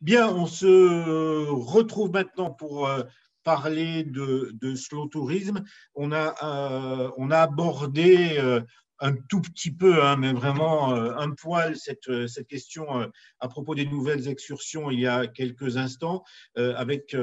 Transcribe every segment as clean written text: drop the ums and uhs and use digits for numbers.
Bien, on se retrouve maintenant pour parler de slow tourisme. On a abordé un tout petit peu, hein, mais vraiment un poil, cette question à propos des nouvelles excursions il y a quelques instants, avec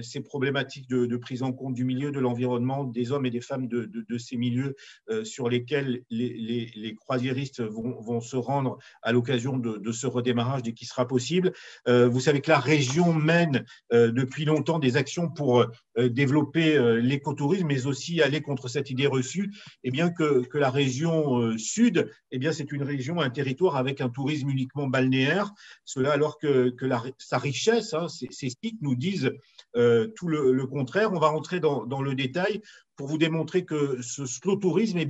ces problématiques de prise en compte du milieu, de l'environnement, des hommes et des femmes de ces milieux sur lesquels les croisiéristes vont se rendre à l'occasion de ce redémarrage dès qu'il sera possible. Vous savez que la région mène depuis longtemps des actions pour développer l'écotourisme, mais aussi aller contre cette idée reçue que la région sud, c'est une région, un territoire avec un tourisme uniquement balnéaire. Cela alors que sa richesse, hein, ces sites nous disent tout le contraire. On va rentrer dans le détail pour vous démontrer que ce slow tourisme,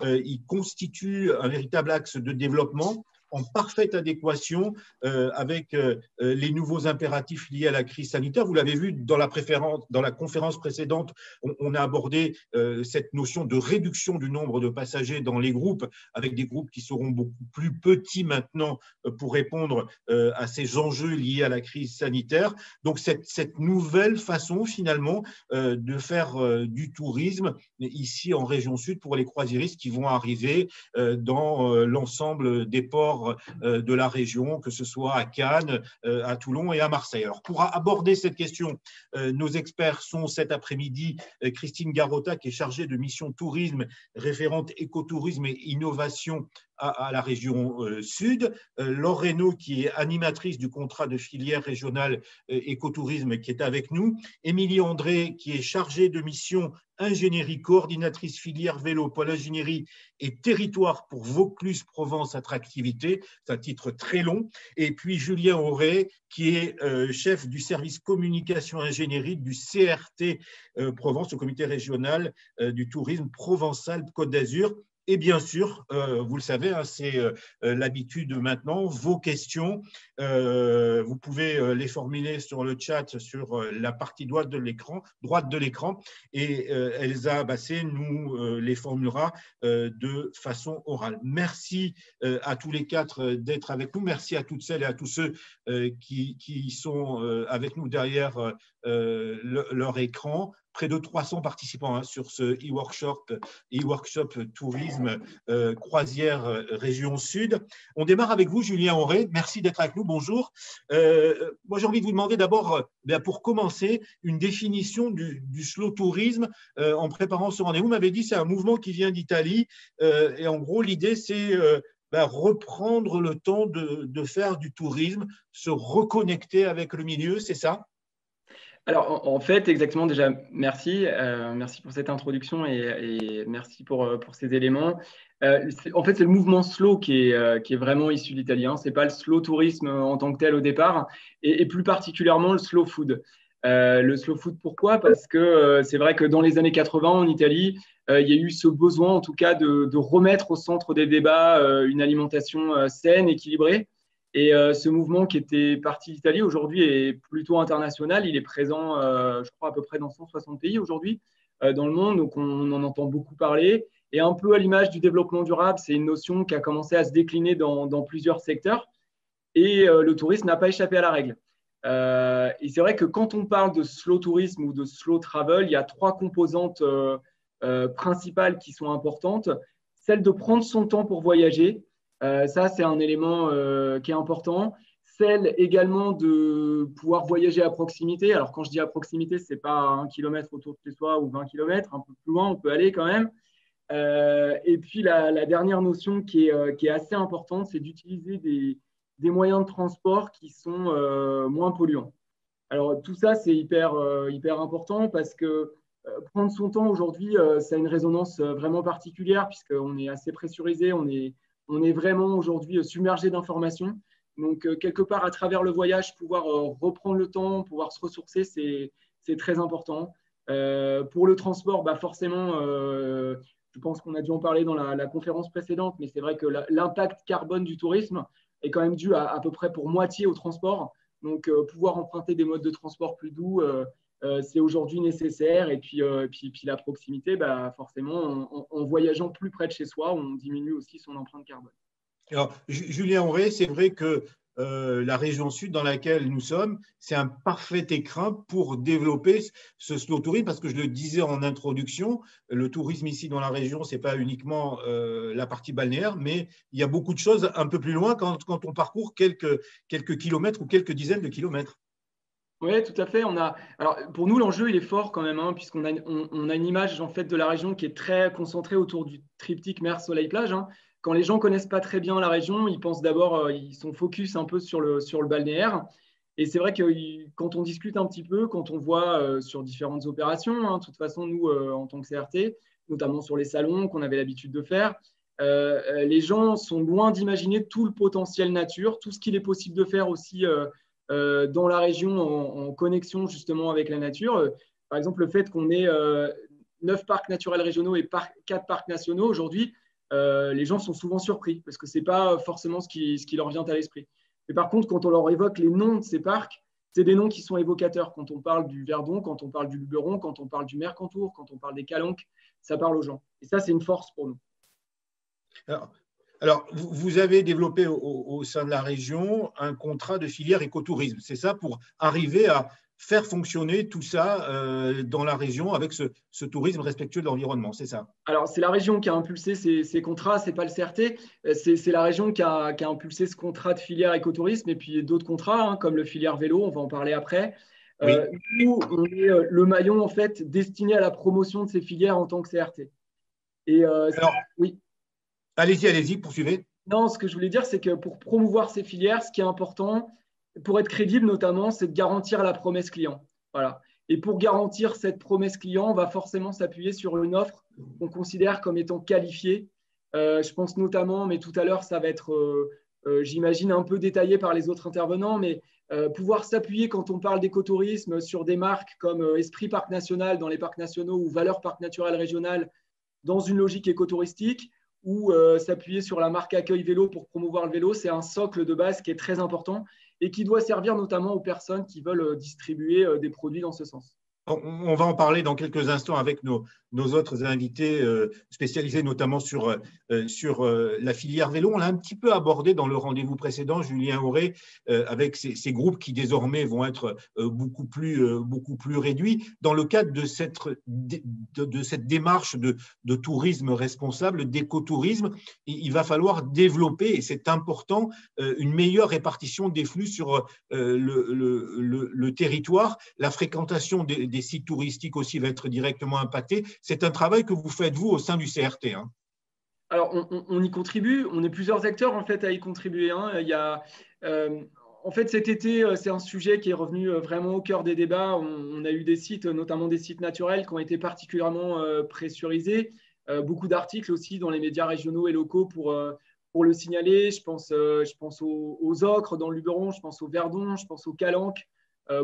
il constitue un véritable axe de développement en parfaite adéquation avec les nouveaux impératifs liés à la crise sanitaire. Vous l'avez vu dans la conférence précédente, on a abordé cette notion de réduction du nombre de passagers dans les groupes, avec des groupes qui seront beaucoup plus petits maintenant pour répondre à ces enjeux liés à la crise sanitaire. Donc, cette nouvelle façon, finalement, de faire du tourisme ici en région sud pour les croisiéristes qui vont arriver dans l'ensemble des ports de la région, que ce soit à Cannes, à Toulon et à Marseille. Alors, pour aborder cette question, nos experts sont cet après-midi Christine Garotta, qui est chargée de mission tourisme, référente écotourisme et innovation à la région sud, Laure Reynaud, qui est animatrice du contrat de filière régionale écotourisme, qui est avec nous, Émilie André, qui est chargée de mission ingénierie, coordinatrice filière vélo, pôle ingénierie et territoire pour Vaucluse Provence Attractivité, c'est un titre très long, et puis Julien Auré, qui est chef du service communication ingénierie du CRT Provence, le comité régional du tourisme Provence-Alpes-Côte d'Azur. Et bien sûr, vous le savez, hein, c'est l'habitude maintenant, vos questions, vous pouvez les formuler sur le chat, sur la partie droite de l'écran, et Elsa Basset nous les formulera de façon orale. Merci à tous les quatre d'être avec nous. Merci à toutes celles et à tous ceux qui sont avec nous derrière leur écran. Près de 300 participants hein, sur ce e-workshop tourisme croisière région sud. On démarre avec vous, Julien Auré. Merci d'être avec nous. Bonjour. Moi, j'ai envie de vous demander d'abord, pour commencer, une définition du slow tourisme. En préparant ce rendez-vous, vous m'avez dit que c'est un mouvement qui vient d'Italie. Et en gros, l'idée, c'est reprendre le temps de faire du tourisme, se reconnecter avec le milieu, c'est ça ? Alors, en fait, exactement, déjà, merci. Merci pour cette introduction et merci pour ces éléments. En fait, c'est le mouvement slow qui est vraiment issu de l'italien. Ce n'est pas le slow tourisme en tant que tel au départ, et plus particulièrement le slow food. Le slow food, pourquoi ? Parce que c'est vrai que dans les années 80, en Italie, il y a eu ce besoin, en tout cas, de remettre au centre des débats une alimentation saine, équilibrée. Et ce mouvement qui était parti d'Italie aujourd'hui est plutôt international. Il est présent, je crois, à peu près dans 160 pays aujourd'hui dans le monde. Donc, on en entend beaucoup parler. Et un peu à l'image du développement durable, c'est une notion qui a commencé à se décliner dans plusieurs secteurs. Et le tourisme n'a pas échappé à la règle. Et c'est vrai que quand on parle de slow tourisme ou de slow travel, il y a trois composantes principales qui sont importantes. Celle de prendre son temps pour voyager. Ça, c'est un élément qui est important. Celle également de pouvoir voyager à proximité. Alors, quand je dis à proximité, ce n'est pas 1 kilomètre autour de chez soi ou 20 kilomètres, un peu plus loin, on peut aller quand même. Et puis, la dernière notion qui est assez importante, c'est d'utiliser des moyens de transport qui sont moins polluants. Alors, tout ça, c'est hyper important parce que prendre son temps aujourd'hui, ça a une résonance vraiment particulière puisqu'on est assez pressurisé, on est vraiment aujourd'hui submergé d'informations. Donc, quelque part, à travers le voyage, pouvoir reprendre le temps, pouvoir se ressourcer, c'est très important. Pour le transport, forcément, je pense qu'on a dû en parler dans la conférence précédente, mais c'est vrai que l'impact carbone du tourisme est quand même dû à peu près pour moitié au transport. Donc, pouvoir emprunter des modes de transport plus doux, c'est aujourd'hui nécessaire. Et puis la proximité, forcément, en voyageant plus près de chez soi, on diminue aussi son empreinte carbone. Alors, Julien Auré, c'est vrai que la région sud dans laquelle nous sommes, c'est un parfait écrin pour développer ce slow tourisme, parce que je le disais en introduction, le tourisme ici dans la région, ce n'est pas uniquement la partie balnéaire, mais il y a beaucoup de choses un peu plus loin quand on parcourt quelques kilomètres ou quelques dizaines de kilomètres. Oui, tout à fait. Alors, pour nous, l'enjeu, il est fort quand même, hein, puisqu'on a, on a une image en fait, de la région qui est très concentrée autour du triptyque mer, soleil, plage, hein. Quand les gens ne connaissent pas très bien la région, ils pensent d'abord, ils sont focus un peu sur le balnéaire. Et c'est vrai que quand on discute un petit peu, quand on voit sur différentes opérations, hein, de toute façon, nous, en tant que CRT, notamment sur les salons qu'on avait l'habitude de faire, les gens sont loin d'imaginer tout le potentiel nature, tout ce qu'il est possible de faire aussi dans la région en connexion justement avec la nature. Par exemple, le fait qu'on ait 9 parcs naturels régionaux et 4 parcs nationaux aujourd'hui, les gens sont souvent surpris parce que ce n'est pas forcément ce qui leur vient à l'esprit. Mais par contre, quand on leur évoque les noms de ces parcs, c'est des noms qui sont évocateurs. Quand on parle du Verdon, quand on parle du Luberon, quand on parle du Mercantour, quand on parle des Calanques, ça parle aux gens. Et ça, c'est une force pour nous. Alors, vous avez développé au sein de la région un contrat de filière écotourisme. C'est ça, pour arriver à faire fonctionner tout ça dans la région avec ce tourisme respectueux de l'environnement, c'est ça? Alors, c'est la région qui a impulsé ces contrats, ce n'est pas le CRT. C'est la région qui a impulsé ce contrat de filière écotourisme et puis d'autres contrats, hein, comme le filière vélo, on va en parler après. Oui. Nous, on est le maillon en fait, destiné à la promotion de ces filières en tant que CRT. Et Alors, oui. Allez-y, poursuivez. Non, ce que je voulais dire, c'est que pour promouvoir ces filières, ce qui est important, pour être crédible notamment, c'est de garantir la promesse client. Voilà. Et pour garantir cette promesse client, on va forcément s'appuyer sur une offre qu'on considère comme étant qualifiée. Je pense notamment, mais tout à l'heure, ça va être, j'imagine, un peu détaillé par les autres intervenants, mais pouvoir s'appuyer quand on parle d'écotourisme sur des marques comme Esprit Parc National dans les parcs nationaux ou Valeurs Parc Naturel Régional dans une logique écotouristique, ou s'appuyer sur la marque Accueil Vélo pour promouvoir le vélo, c'est un socle de base qui est très important et qui doit servir notamment aux personnes qui veulent distribuer des produits dans ce sens. On va en parler dans quelques instants avec nos autres invités spécialisés notamment sur la filière vélo. On l'a un petit peu abordé dans le rendez-vous précédent, Julien Auré, avec ces groupes qui désormais vont être beaucoup plus réduits. Dans le cadre de cette démarche de tourisme responsable, d'écotourisme, il va falloir développer, et c'est important, une meilleure répartition des flux sur le territoire. La fréquentation des sites touristiques aussi va être directement impactée. C'est un travail que vous faites, vous, au sein du CRT. Hein. Alors, on y contribue. On est plusieurs acteurs, en fait, à y contribuer. Hein. En fait, cet été, c'est un sujet qui est revenu vraiment au cœur des débats. On a eu des sites, notamment des sites naturels, qui ont été particulièrement pressurisés. Beaucoup d'articles aussi dans les médias régionaux et locaux pour le signaler. Je pense aux ocres dans le Luberon, je pense au Verdon, je pense aux Calanques.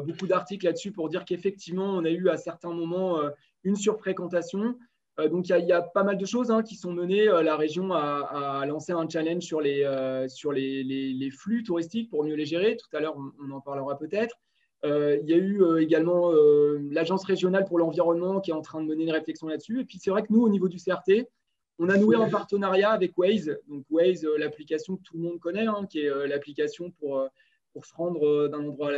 Beaucoup d'articles là-dessus pour dire qu'effectivement, on a eu à certains moments une surfréquentation. Donc, il y a pas mal de choses qui sont menées. La région a lancé un challenge sur les flux touristiques pour mieux les gérer. Tout à l'heure, on en parlera peut-être. Il y a eu également l'Agence régionale pour l'environnement qui est en train de mener une réflexion là-dessus. Et puis, c'est vrai que nous, au niveau du CRT, on a noué un partenariat avec Waze. Donc, Waze, l'application que tout le monde connaît, qui est l'application pour se rendre d'un endroit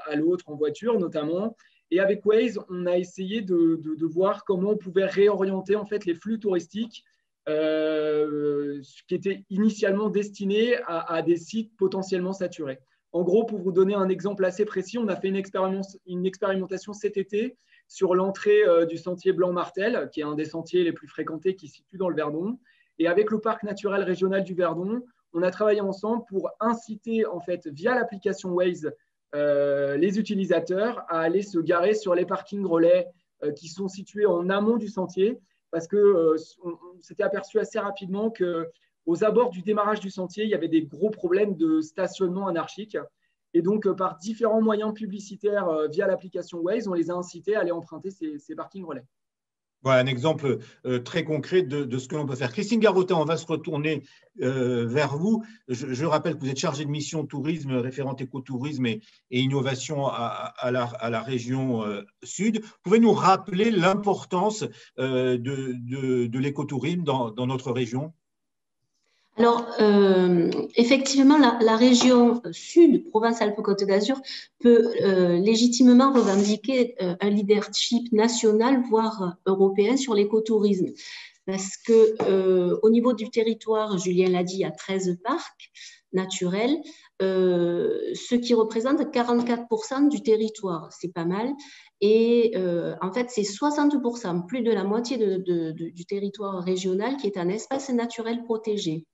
à l'autre en voiture notamment. Et avec Waze, on a essayé de voir comment on pouvait réorienter en fait les flux touristiques qui étaient initialement destinés à des sites potentiellement saturés. En gros, pour vous donner un exemple assez précis, on a fait une expérimentation cet été sur l'entrée du sentier Blanc-Martel, qui est un des sentiers les plus fréquentés qui se situe dans le Verdon. Et avec le parc naturel régional du Verdon, on a travaillé ensemble pour inciter, en fait, via l'application Waze, les utilisateurs à aller se garer sur les parkings relais qui sont situés en amont du sentier, parce qu'on s'était aperçu assez rapidement qu'aux abords du démarrage du sentier, il y avait des gros problèmes de stationnement anarchique. Et donc, par différents moyens publicitaires via l'application Waze, on les a incités à aller emprunter ces parkings relais. Voilà un exemple très concret de ce que l'on peut faire. Christine Garotin, on va se retourner vers vous. Je rappelle que vous êtes chargée de mission tourisme, référente écotourisme et innovation à la région sud. Pouvez-nous rappeler l'importance de l'écotourisme dans notre région ? Alors, effectivement, la région sud, Provence-Alpes-Côte d'Azur, peut légitimement revendiquer un leadership national, voire européen, sur l'écotourisme. Parce que au niveau du territoire, Julien l'a dit, il y a 13 parcs naturels, ce qui représente 44% du territoire. C'est pas mal. Et en fait, c'est 60%, plus de la moitié du territoire régional qui est un espace naturel protégé.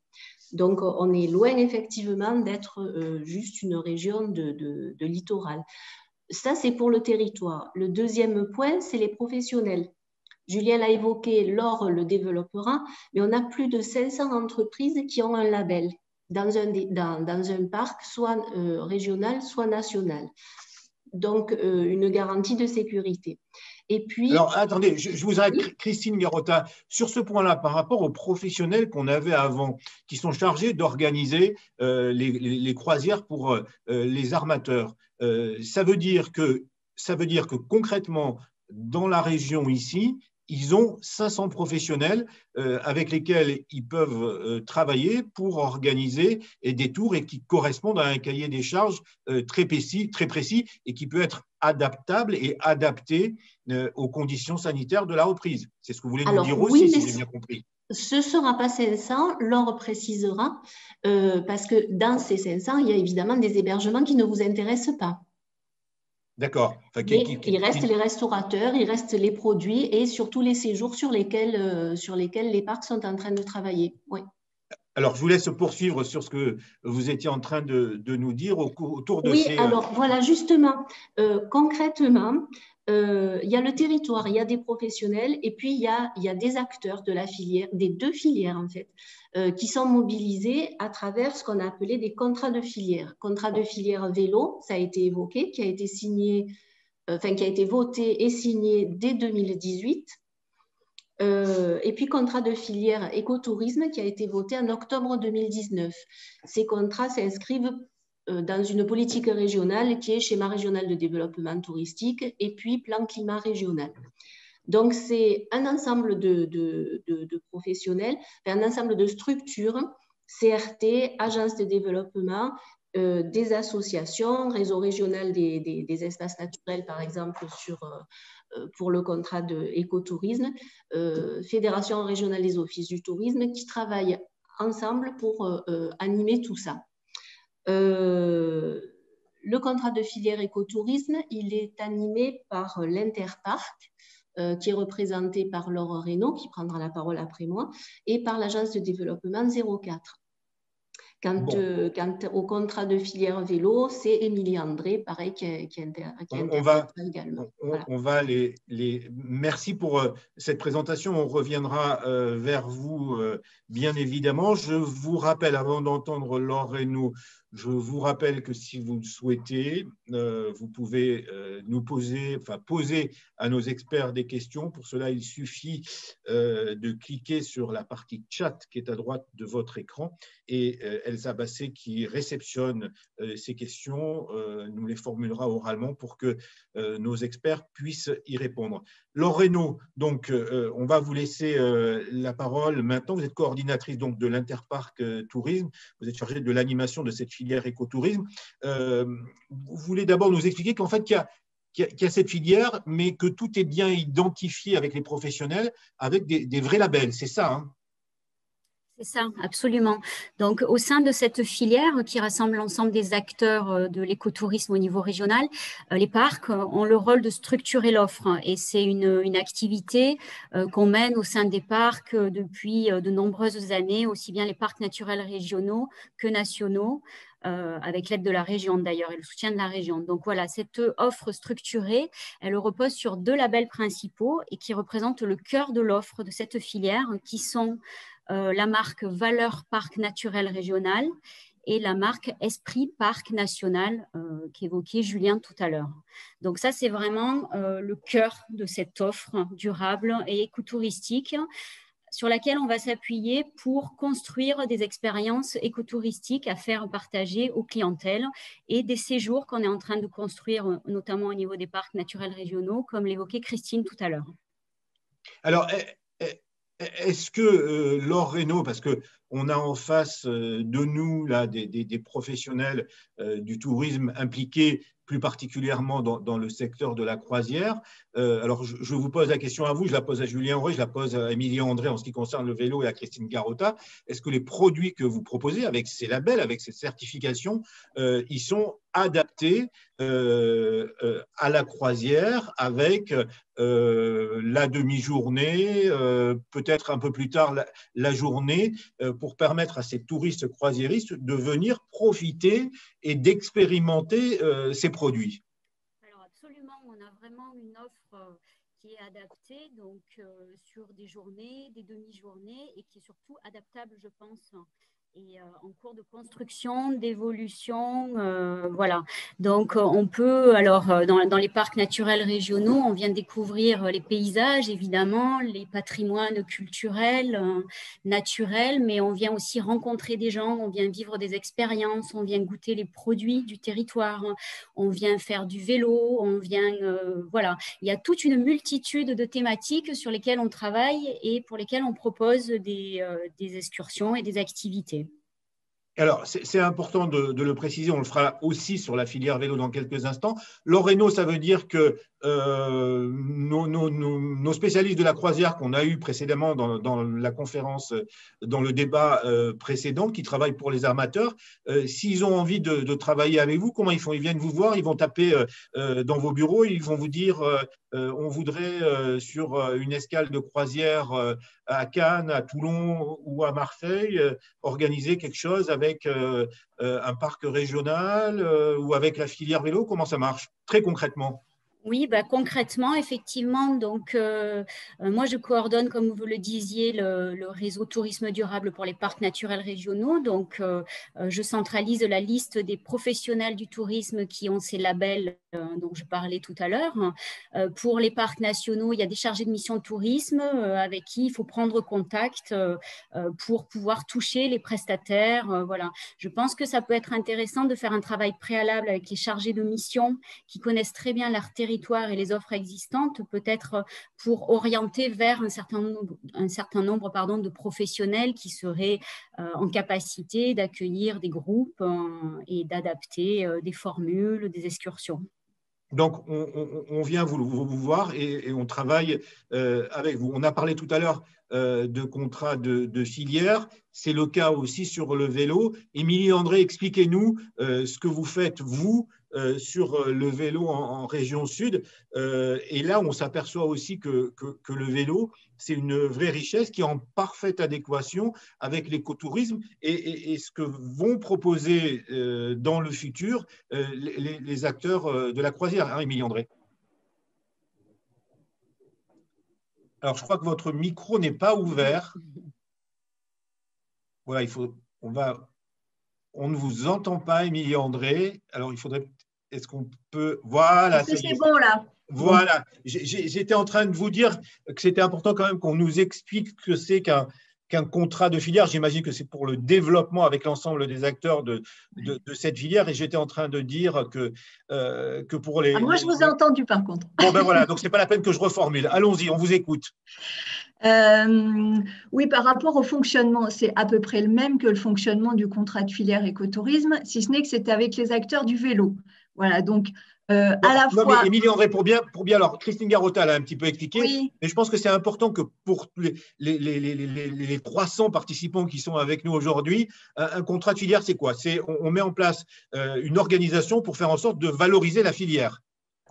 Donc, on est loin effectivement d'être juste une région de littoral. Ça, c'est pour le territoire. Le deuxième point, c'est les professionnels. Julien l'a évoqué, Laure le développera, mais on a plus de 500 entreprises qui ont un label dans un parc, soit régional, soit national. Donc, une garantie de sécurité. Et puis, alors, attendez, je vous arrête, Christine Garotta, sur ce point-là, par rapport aux professionnels qu'on avait avant, qui sont chargés d'organiser les croisières pour les armateurs. Ça veut dire que concrètement, dans la région ici, ils ont 500 professionnels avec lesquels ils peuvent travailler pour organiser des tours et qui correspondent à un cahier des charges très précis et qui peut être adaptable et adapté aux conditions sanitaires de la reprise. C'est ce que vous voulez nous dire aussi, si j'ai bien compris. Ce ne sera pas 500, Laure précisera, parce que dans ces 500, il y a évidemment des hébergements qui ne vous intéressent pas. D'accord. Enfin, il reste les restaurateurs, il reste les produits et surtout les séjours sur lesquels les parcs sont en train de travailler. Oui. Alors, je vous laisse poursuivre sur ce que vous étiez en train de nous dire autour de ces… Oui, alors voilà, justement, concrètement, il y a le territoire, il y a des professionnels et puis il y a des acteurs de la filière, des deux filières en fait, qui sont mobilisés à travers ce qu'on a appelé des contrats de filière. Contrat de filière vélo, ça a été évoqué, qui a été signé, qui a été voté et signé dès 2018. Et puis contrat de filière écotourisme qui a été voté en octobre 2019. Ces contrats s'inscrivent dans une politique régionale qui est schéma régional de développement touristique et puis plan climat régional. Donc, c'est un ensemble de professionnels, un ensemble de structures, CRT, agences de développement, des associations, réseau régional des espaces naturels, par exemple, pour le contrat d'écotourisme, Fédération régionale des offices du tourisme, qui travaillent ensemble pour animer tout ça. Le contrat de filière écotourisme, il est animé par l'Interparc, qui est représenté par Laure Reynaud, qui prendra la parole après moi, et par l'agence de développement 04. Quant au contrat de filière vélo, c'est Émilie André, pareil, qui interviendra également. On va Merci pour cette présentation. On reviendra vers vous, bien évidemment. Je vous rappelle, avant d'entendre Laure Reynaud, je vous rappelle que si vous le souhaitez, vous pouvez poser à nos experts des questions. Pour cela, il suffit de cliquer sur la partie chat qui est à droite de votre écran et Elsa Basset, qui réceptionne ces questions, nous les formulera oralement pour que nos experts puissent y répondre. Laure Reynaud, donc, on va vous laisser la parole maintenant. Vous êtes coordinatrice donc, de l'Interparc Tourisme. Vous êtes chargée de l'animation de cette filière écotourisme. Vous voulez d'abord nous expliquer qu'en fait, qu'il y a cette filière, mais que tout est bien identifié avec les professionnels, avec des vrais labels. C'est ça, hein? C'est ça, absolument. Donc, au sein de cette filière qui rassemble l'ensemble des acteurs de l'écotourisme au niveau régional, les parcs ont le rôle de structurer l'offre et c'est une activité qu'on mène au sein des parcs depuis de nombreuses années, aussi bien les parcs naturels régionaux que nationaux, avec l'aide de la région d'ailleurs et le soutien de la région. Donc voilà, cette offre structurée, elle repose sur deux labels principaux et qui représentent le cœur de l'offre de cette filière, qui sont la marque Valeur Parc Naturel Régional et la marque Esprit Parc National qu'évoquait Julien tout à l'heure. Donc ça, c'est vraiment le cœur de cette offre durable et écotouristique sur laquelle on va s'appuyer pour construire des expériences écotouristiques à faire partager aux clientèles et des séjours qu'on est en train de construire, notamment au niveau des parcs naturels régionaux, comme l'évoquait Christine tout à l'heure. Alors, est-ce que Laure Reynaud, parce qu'on a en face de nous là, des professionnels du tourisme impliqués plus particulièrement dans le secteur de la croisière. Alors, je vous pose la question à vous, je la pose à Julien Auré, je la pose à Émilie André en ce qui concerne le vélo et à Christine Garotta. Est-ce que les produits que vous proposez avec ces labels, avec ces certifications, ils sont adaptés à la croisière avec la demi-journée, peut-être un peu plus tard la journée, pour permettre à ces touristes croisiéristes de venir profiter et d'expérimenter ces produits? Alors absolument, on a vraiment une offre qui est adaptée donc, sur des journées, des demi-journées et qui est surtout adaptable, je pense, et en cours de construction, d'évolution, voilà. Donc, on peut, alors, dans les parcs naturels régionaux, on vient découvrir les paysages, évidemment, les patrimoines culturels, naturels, mais on vient aussi rencontrer des gens, on vient vivre des expériences, on vient goûter les produits du territoire, on vient faire du vélo, on vient, voilà. Il y a toute une multitude de thématiques sur lesquelles on travaille et pour lesquelles on propose des excursions et des activités. Alors, c'est important de le préciser, on le fera aussi sur la filière vélo dans quelques instants. Laure Reynaud, ça veut dire que nos spécialistes de la croisière qu'on a eu précédemment dans la conférence, dans le débat précédent, qui travaillent pour les armateurs, s'ils ont envie de travailler avec vous, comment ils font? Ils viennent vous voir, ils vont taper dans vos bureaux, ils vont vous dire on voudrait sur une escale de croisière à Cannes, à Toulon ou à Marseille organiser quelque chose avec un parc régional ou avec la filière vélo. Comment ça marche très concrètement? Oui, bah, concrètement, effectivement, donc moi je coordonne, comme vous le disiez, le réseau tourisme durable pour les parcs naturels régionaux. Donc je centralise la liste des professionnels du tourisme qui ont ces labels dont je parlais tout à l'heure. Pour les parcs nationaux, il y a des chargés de mission de tourisme avec qui il faut prendre contact pour pouvoir toucher les prestataires. Voilà. Je pense que ça peut être intéressant de faire un travail préalable avec les chargés de mission qui connaissent très bien leur territoire et les offres existantes, peut-être pour orienter vers un certain nombre de professionnels qui seraient en capacité d'accueillir des groupes et d'adapter des formules, des excursions. Donc, on vient vous voir et on travaille avec vous. On a parlé tout à l'heure de contrats de filière. C'est le cas aussi sur le vélo. Émilie André, expliquez-nous ce que vous faites, vous, sur le vélo en région sud. Et là, on s'aperçoit aussi que le vélo, c'est une vraie richesse qui est en parfaite adéquation avec l'écotourisme et ce que vont proposer dans le futur les acteurs de la croisière, hein, Émilie André. Alors, je crois que votre micro n'est pas ouvert. Voilà, on ne vous entend pas, Émilie André. Alors, est-ce qu'on peut… Voilà, c'est bon là. Voilà, j'étais en train de vous dire que c'était important quand même qu'on nous explique ce que c'est qu'un contrat de filière. J'imagine que c'est pour le développement avec l'ensemble des acteurs de cette filière. Et j'étais en train de dire que pour les… moi, je vous ai entendu par contre. Bon, ben voilà, donc ce n'est pas la peine que je reformule. Allons-y, on vous écoute. Oui, par rapport au fonctionnement, c'est à peu près le même que le fonctionnement du contrat de filière écotourisme, si ce n'est que c'est avec les acteurs du vélo. Voilà, donc à la fois… Mais Émilie André, pour bien, alors Christine Garotta l'a un petit peu expliqué, oui. Mais je pense que c'est important que pour les 300 participants qui sont avec nous aujourd'hui, un contrat de filière, c'est quoi? On met en place une organisation pour faire en sorte de valoriser la filière.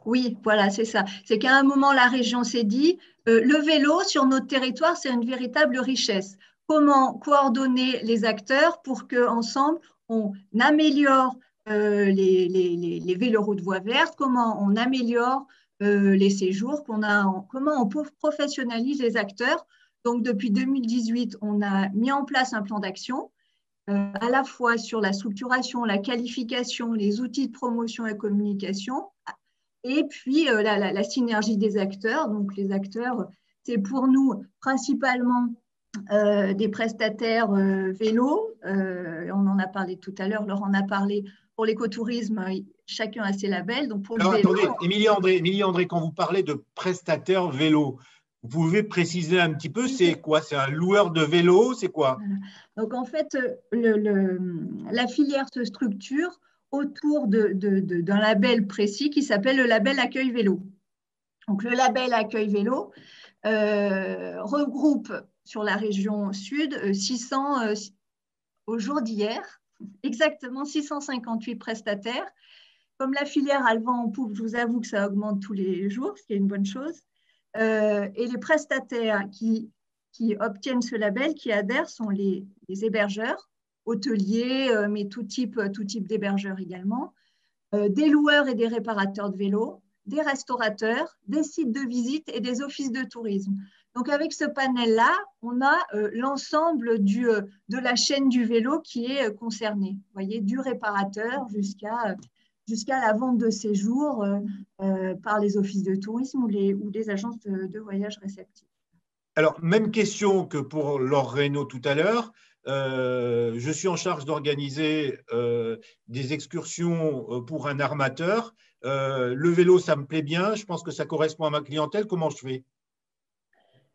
Oui, voilà, c'est ça. C'est qu'à un moment, la région s'est dit, le vélo sur notre territoire, c'est une véritable richesse. Comment coordonner les acteurs pour qu'ensemble, on améliore les véloroutes voies vertes, comment on améliore les séjours, comment on professionnalise les acteurs. Donc, depuis 2018, on a mis en place un plan d'action, à la fois sur la structuration, la qualification, les outils de promotion et communication, et puis la synergie des acteurs. Donc, les acteurs, c'est pour nous principalement des prestataires vélo. On en a parlé tout à l'heure, Laurent en a parlé. Pour l'écotourisme, chacun a ses labels. Donc pour Alors, le vélo, attendez, Émilie André, quand vous parlez de prestataires vélo, Vous pouvez préciser un petit peu, c'est quoi? C'est un loueur de vélo, c'est quoi? Voilà. Donc, en fait, la filière se structure autour d'un label précis qui s'appelle le label Accueil Vélo. Donc, le label Accueil Vélo regroupe sur la région sud 600, au jour d'hier, exactement 658 prestataires. Comme la filière a le vent en poupe, je vous avoue que ça augmente tous les jours, ce qui est une bonne chose. Et les prestataires qui obtiennent ce label, qui adhèrent, sont les hébergeurs, hôteliers, mais tout type d'hébergeurs également, des loueurs et des réparateurs de vélos, des restaurateurs, des sites de visite et des offices de tourisme. Donc, avec ce panel-là, on a l'ensemble de la chaîne du vélo qui est concernée. Vous voyez, du réparateur jusqu'à la vente de séjour par les offices de tourisme ou les agences de voyage réceptives. Alors, même question que pour Laure Reynaud tout à l'heure. Je suis en charge d'organiser des excursions pour un armateur. Le vélo, ça me plaît bien. Je pense que ça correspond à ma clientèle. Comment je fais?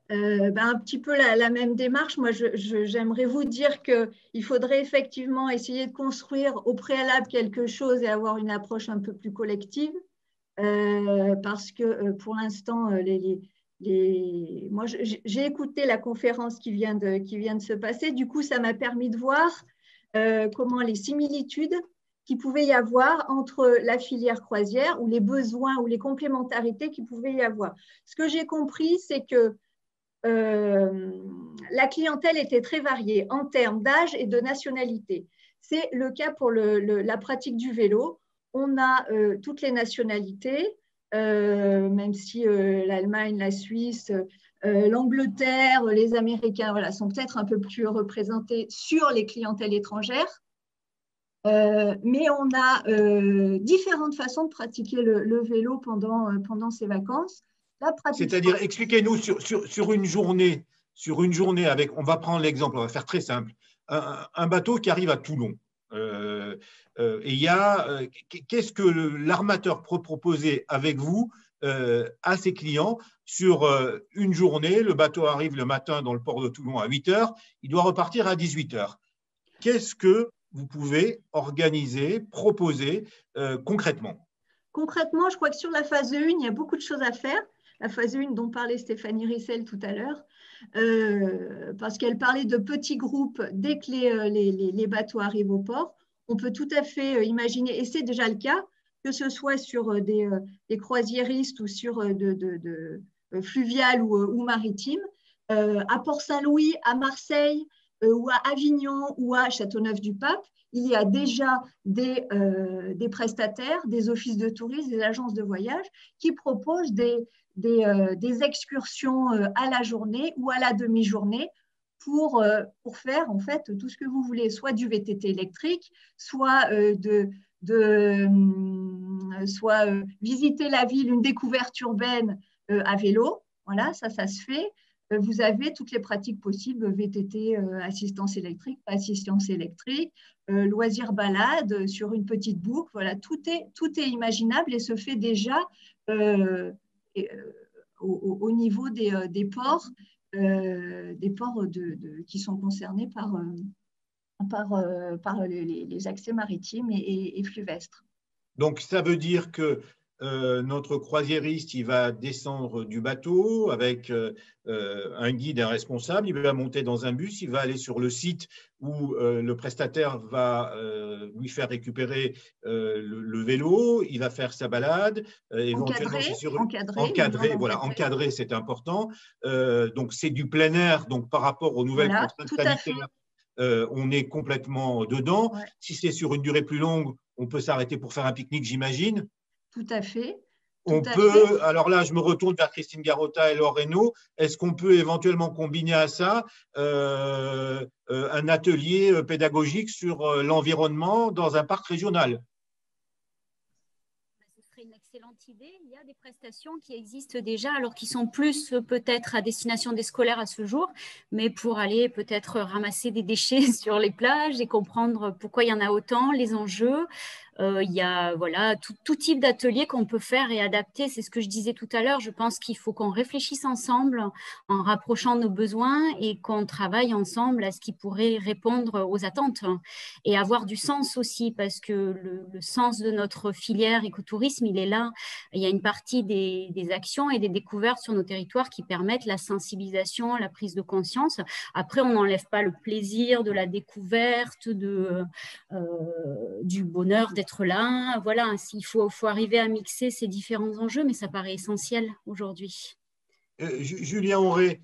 Un petit peu la même démarche. Moi, j'aimerais vous dire qu'il faudrait effectivement essayer de construire au préalable quelque chose et avoir une approche un peu plus collective, parce que pour l'instant, moi, j'ai écouté la conférence qui vient de se passer. Du coup, ça m'a permis de voir comment les similitudes qu'il pouvait y avoir entre la filière croisière ou les besoins ou les complémentarités qu'il pouvait y avoir. Ce que j'ai compris, c'est que la clientèle était très variée en termes d'âge et de nationalité. C'est le cas pour la pratique du vélo. On a toutes les nationalités, même si l'Allemagne, la Suisse, l'Angleterre, les Américains sont peut-être un peu plus représentés sur les clientèles étrangères. Mais on a différentes façons de pratiquer le vélo pendant ces vacances. C'est-à-dire, expliquez-nous sur une journée, avec, on va prendre l'exemple, on va faire très simple, un bateau qui arrive à Toulon. Qu'est-ce que l'armateur peut proposer avec vous à ses clients sur une journée? Le bateau arrive le matin dans le port de Toulon à 8 heures, il doit repartir à 18 heures. Qu'est-ce que vous pouvez organiser, proposer concrètement? Concrètement, je crois que sur la phase 1, il y a beaucoup de choses à faire. La phase 1 dont parlait Stéphanie Rissel tout à l'heure, parce qu'elle parlait de petits groupes dès que les bateaux arrivent au port. On peut tout à fait imaginer, et c'est déjà le cas, que ce soit sur des croisiéristes ou sur de fluviales ou maritimes, à Port-Saint-Louis, à Marseille, ou à Avignon ou à Châteauneuf-du-Pape, il y a déjà des prestataires, des offices de tourisme, des agences de voyage qui proposent des excursions à la journée ou à la demi-journée pour faire en fait tout ce que vous voulez, soit du VTT électrique, soit visiter la ville, une découverte urbaine à vélo. Voilà, ça se fait. Vous avez toutes les pratiques possibles, VTT, assistance électrique, pas assistance électrique, loisirs balade sur une petite boucle. Voilà, tout est imaginable et se fait déjà au niveau des ports, qui sont concernés par les accès maritimes et fluvestres. Donc, ça veut dire que notre croisiériste, il va descendre du bateau avec un guide, un responsable, il va monter dans un bus, il va aller sur le site où le prestataire va lui faire récupérer le vélo, il va faire sa balade, éventuellement encadré, c'est important. Donc c'est du plein air, donc par rapport aux nouvelles contraintes sanitaires, on est complètement dedans. Ouais. Si c'est sur une durée plus longue, on peut s'arrêter pour faire un pique-nique, j'imagine. Tout à fait. Alors là, je me retourne vers Christine Garotta et Laure Reynaud. Est-ce qu'on peut éventuellement combiner à ça un atelier pédagogique sur l'environnement dans un parc régional? Ce serait une excellente idée. Il y a des prestations qui existent déjà, alors qui sont plus peut-être à destination des scolaires à ce jour, mais pour aller peut-être ramasser des déchets sur les plages et comprendre pourquoi il y en a autant, les enjeux. Il y a voilà, tout type d'atelier qu'on peut faire et adapter. C'est ce que je disais tout à l'heure. Je pense qu'il faut qu'on réfléchisse ensemble en rapprochant nos besoins et qu'on travaille ensemble à ce qui pourrait répondre aux attentes et avoir du sens aussi, parce que le sens de notre filière écotourisme, il est là. Il y a une partie des actions et des découvertes sur nos territoires qui permettent la sensibilisation, la prise de conscience. Après, on n'enlève pas le plaisir de la découverte, du bonheur d'être là. Voilà, il faut arriver à mixer ces différents enjeux, mais ça paraît essentiel aujourd'hui. Julien Auré,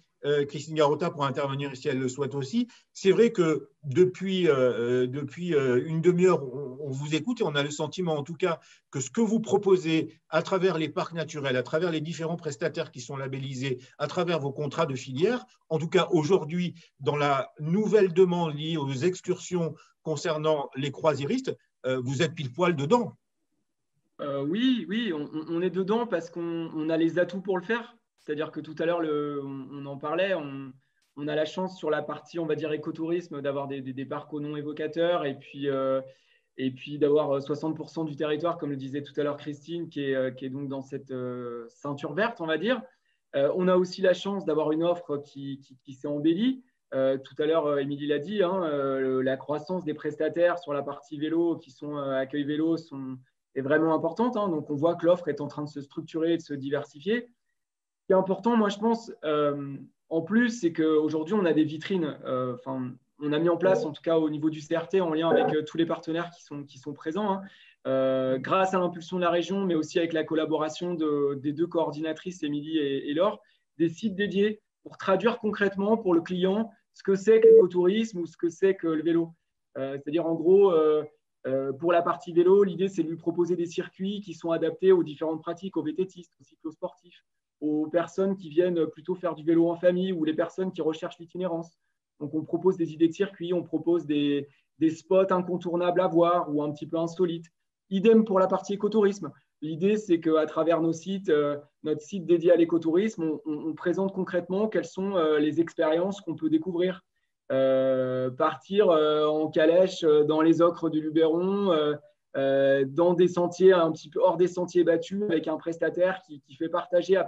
Christine Garotta pour intervenir si elle le souhaite aussi. C'est vrai que depuis une demi-heure, on vous écoute et on a le sentiment en tout cas que ce que vous proposez à travers les parcs naturels, à travers les différents prestataires qui sont labellisés, à travers vos contrats de filière, en tout cas aujourd'hui dans la nouvelle demande liée aux excursions concernant les croisiéristes, vous êtes pile poil dedans. Oui, on est dedans parce qu'on a les atouts pour le faire. C'est-à-dire que tout à l'heure, on en parlait, on a la chance sur la partie, on va dire, écotourisme, d'avoir des parcs aux noms évocateurs et puis d'avoir 60% du territoire, comme le disait tout à l'heure Christine, qui est donc dans cette ceinture verte, on va dire. On a aussi la chance d'avoir une offre qui s'est embellie. Tout à l'heure, Émilie l'a dit, la croissance des prestataires sur la partie vélo qui sont accueil vélo est vraiment importante. Donc, on voit que l'offre est en train de se structurer et de se diversifier. Ce qui est important, moi, je pense, en plus, c'est qu'aujourd'hui, on a des vitrines. On a mis en place, en tout cas au niveau du CRT, en lien avec tous les partenaires qui sont présents, grâce à l'impulsion de la région, mais aussi avec la collaboration des deux coordinatrices, Émilie et Laure, des sites dédiés pour traduire concrètement pour le client ce que c'est que l'écotourisme ou ce que c'est que le vélo. C'est-à-dire, en gros, pour la partie vélo, l'idée, c'est de lui proposer des circuits qui sont adaptés aux différentes pratiques, aux VTTistes, aux cyclosportifs, aux personnes qui viennent plutôt faire du vélo en famille ou les personnes qui recherchent l'itinérance. Donc, on propose des idées de circuits, on propose des spots incontournables à voir ou un petit peu insolites. Idem pour la partie écotourisme. L'idée, c'est qu'à travers nos sites, notre site dédié à l'écotourisme, on présente concrètement quelles sont les expériences qu'on peut découvrir. Partir en calèche dans les ocres du Luberon, dans des sentiers un petit peu hors des sentiers battus avec un prestataire qui fait partager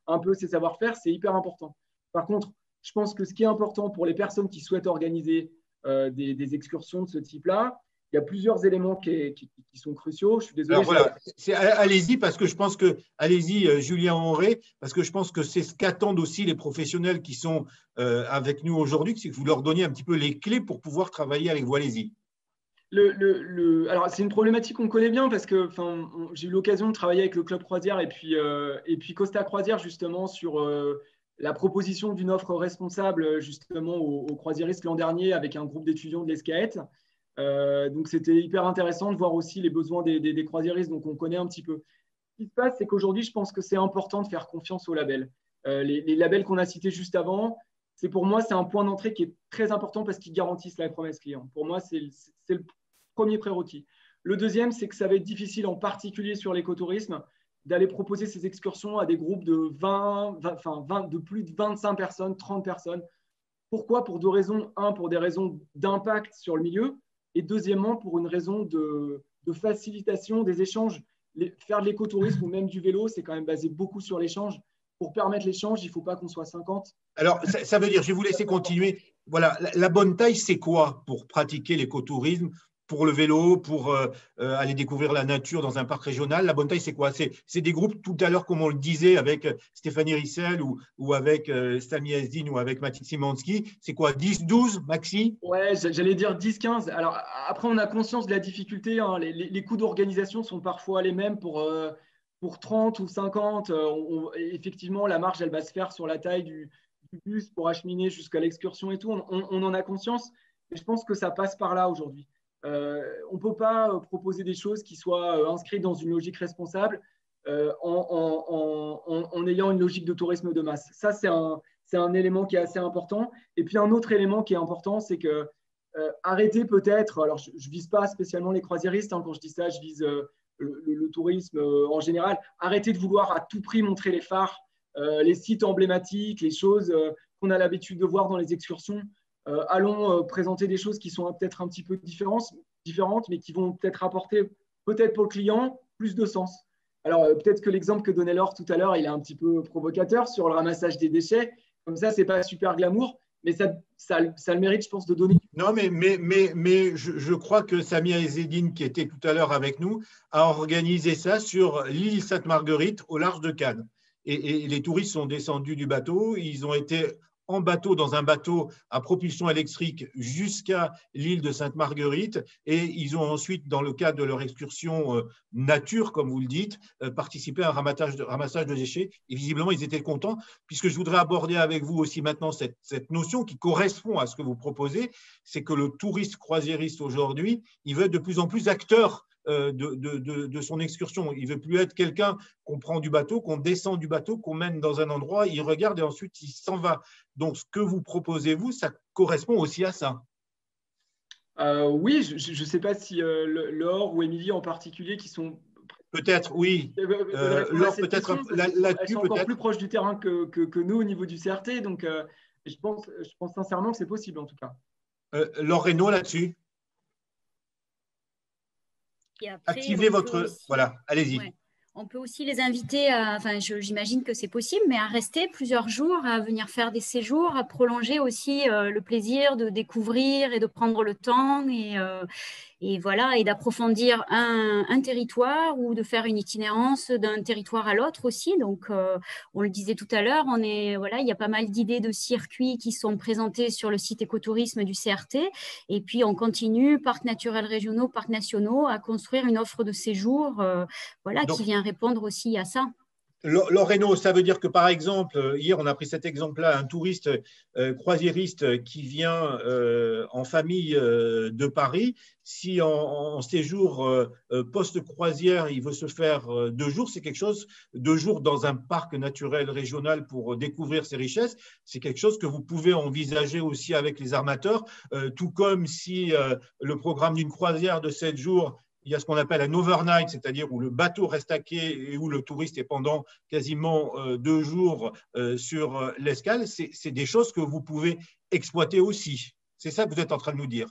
un peu ses savoir-faire, c'est hyper important. Par contre, je pense que ce qui est important pour les personnes qui souhaitent organiser des excursions de ce type-là, il y a plusieurs éléments qui sont cruciaux. Je suis désolé. Alors voilà, allez-y parce que je pense que, allez-y Julien Auré, parce que je pense que c'est ce qu'attendent aussi les professionnels qui sont avec nous aujourd'hui, c'est que vous leur donniez un petit peu les clés pour pouvoir travailler avec vous. Allez-y. Alors, c'est une problématique qu'on connaît bien parce que j'ai eu l'occasion de travailler avec le Club Croisière et puis Costa Croisière justement sur la proposition d'une offre responsable justement aux croisiéristes l'an dernier avec un groupe d'étudiants de l'ESCAET. Donc, c'était hyper intéressant de voir aussi les besoins des croisiéristes, donc on connaît un petit peu. Ce qui se passe, c'est qu'aujourd'hui, je pense que c'est important de faire confiance aux labels. Les labels qu'on a cités juste avant, pour moi, c'est un point d'entrée qui est très important parce qu'ils garantissent la promesse client. Pour moi, c'est le premier prérequis. Le deuxième, c'est que ça va être difficile, en particulier sur l'écotourisme, d'aller proposer ces excursions à des groupes de plus de 25 personnes, 30 personnes. Pourquoi? Pour deux raisons. Un, pour des raisons d'impact sur le milieu. Et deuxièmement, pour une raison de facilitation des échanges. Faire de l'écotourisme ou même du vélo, c'est quand même basé beaucoup sur l'échange. Pour permettre l'échange, il ne faut pas qu'on soit 50. Alors, ça veut dire, je vais vous laisser continuer. Voilà, la bonne taille, c'est quoi pour pratiquer l'écotourisme, pour le vélo, pour aller découvrir la nature dans un parc régional? La bonne taille, c'est quoi? C'est des groupes, tout à l'heure, comme on le disait, avec Stéphanie Rissel ou avec Sami Esdin ou avec Mathilde Simanski. C'est quoi, 10, 12, maxi? Ouais, j'allais dire 10, 15. Alors, après, on a conscience de la difficulté. Les coûts d'organisation sont parfois les mêmes pour 30 ou 50. Effectivement, la marge, elle va se faire sur la taille du bus pour acheminer jusqu'à l'excursion et tout. On en a conscience. Et je pense que ça passe par là aujourd'hui. On ne peut pas proposer des choses qui soient inscrites dans une logique responsable en ayant une logique de tourisme de masse. Ça, c'est un élément qui est assez important. Et puis, un autre élément qui est important, c'est que arrêter peut-être, alors je ne vise pas spécialement les croisiéristes, quand je dis ça, je vise le tourisme en général, arrêter de vouloir à tout prix montrer les phares, les sites emblématiques, les choses qu'on a l'habitude de voir dans les excursions. Allons présenter des choses qui sont peut-être un petit peu différentes, mais qui vont peut-être apporter, peut-être pour le client, plus de sens. Alors, peut-être que l'exemple que donnait Laure tout à l'heure, il est un petit peu provocateur sur le ramassage des déchets. Comme ça, ce n'est pas super glamour, mais ça a le mérite, je pense, de donner. Non, mais je crois que Samia Ezzedine, qui était tout à l'heure avec nous, a organisé ça sur l'île Sainte-Marguerite au large de Cannes. Et les touristes sont descendus du bateau, ils ont été en bateau, dans un bateau à propulsion électrique jusqu'à l'île de Sainte-Marguerite. Et ils ont ensuite, dans le cadre de leur excursion nature, comme vous le dites, participé à un ramassage de déchets. Et visiblement, ils étaient contents, puisque je voudrais aborder avec vous aussi maintenant cette notion qui correspond à ce que vous proposez, c'est que le touriste croisiériste aujourd'hui, il veut être de plus en plus acteur de son excursion. Il ne veut plus être quelqu'un qu'on prend du bateau, qu'on descend du bateau, qu'on mène dans un endroit, il regarde et ensuite il s'en va. Donc, ce que vous proposez, vous, ça correspond aussi à ça. Oui, je ne sais pas si Laure ou Émilie en particulier qui sont… Peut-être, oui. Laure, peut-être là-dessus, elles sont encore plus proches du terrain que nous au niveau du CRT. Donc, je pense sincèrement que c'est possible en tout cas. Laure Reynaud, là-dessus. Activez votre… Aussi, voilà, allez-y. Ouais. On peut aussi les inviter, j'imagine que c'est possible, mais à rester plusieurs jours, à venir faire des séjours, à prolonger aussi le plaisir de découvrir et de prendre le temps et voilà, et d'approfondir un territoire ou de faire une itinérance d'un territoire à l'autre aussi. Donc, on le disait tout à l'heure, il y a pas mal d'idées de circuits qui sont présentées sur le site écotourisme du CRT. Et puis, on continue, parcs naturels régionaux, parcs nationaux, à construire une offre de séjour qui vient répondre aussi à ça. Laure Reynaud, ça veut dire que, par exemple, hier, on a pris cet exemple-là, un touriste croisiériste qui vient en famille de Paris, si en séjour post-croisière, il veut se faire 2 jours, c'est quelque chose, 2 jours dans un parc naturel régional pour découvrir ses richesses, c'est quelque chose que vous pouvez envisager aussi avec les armateurs, tout comme si le programme d'une croisière de 7 jours, il y a ce qu'on appelle un overnight, c'est-à-dire où le bateau reste à quai et où le touriste est pendant quasiment 2 jours sur l'escale. C'est des choses que vous pouvez exploiter aussi. C'est ça que vous êtes en train de nous dire.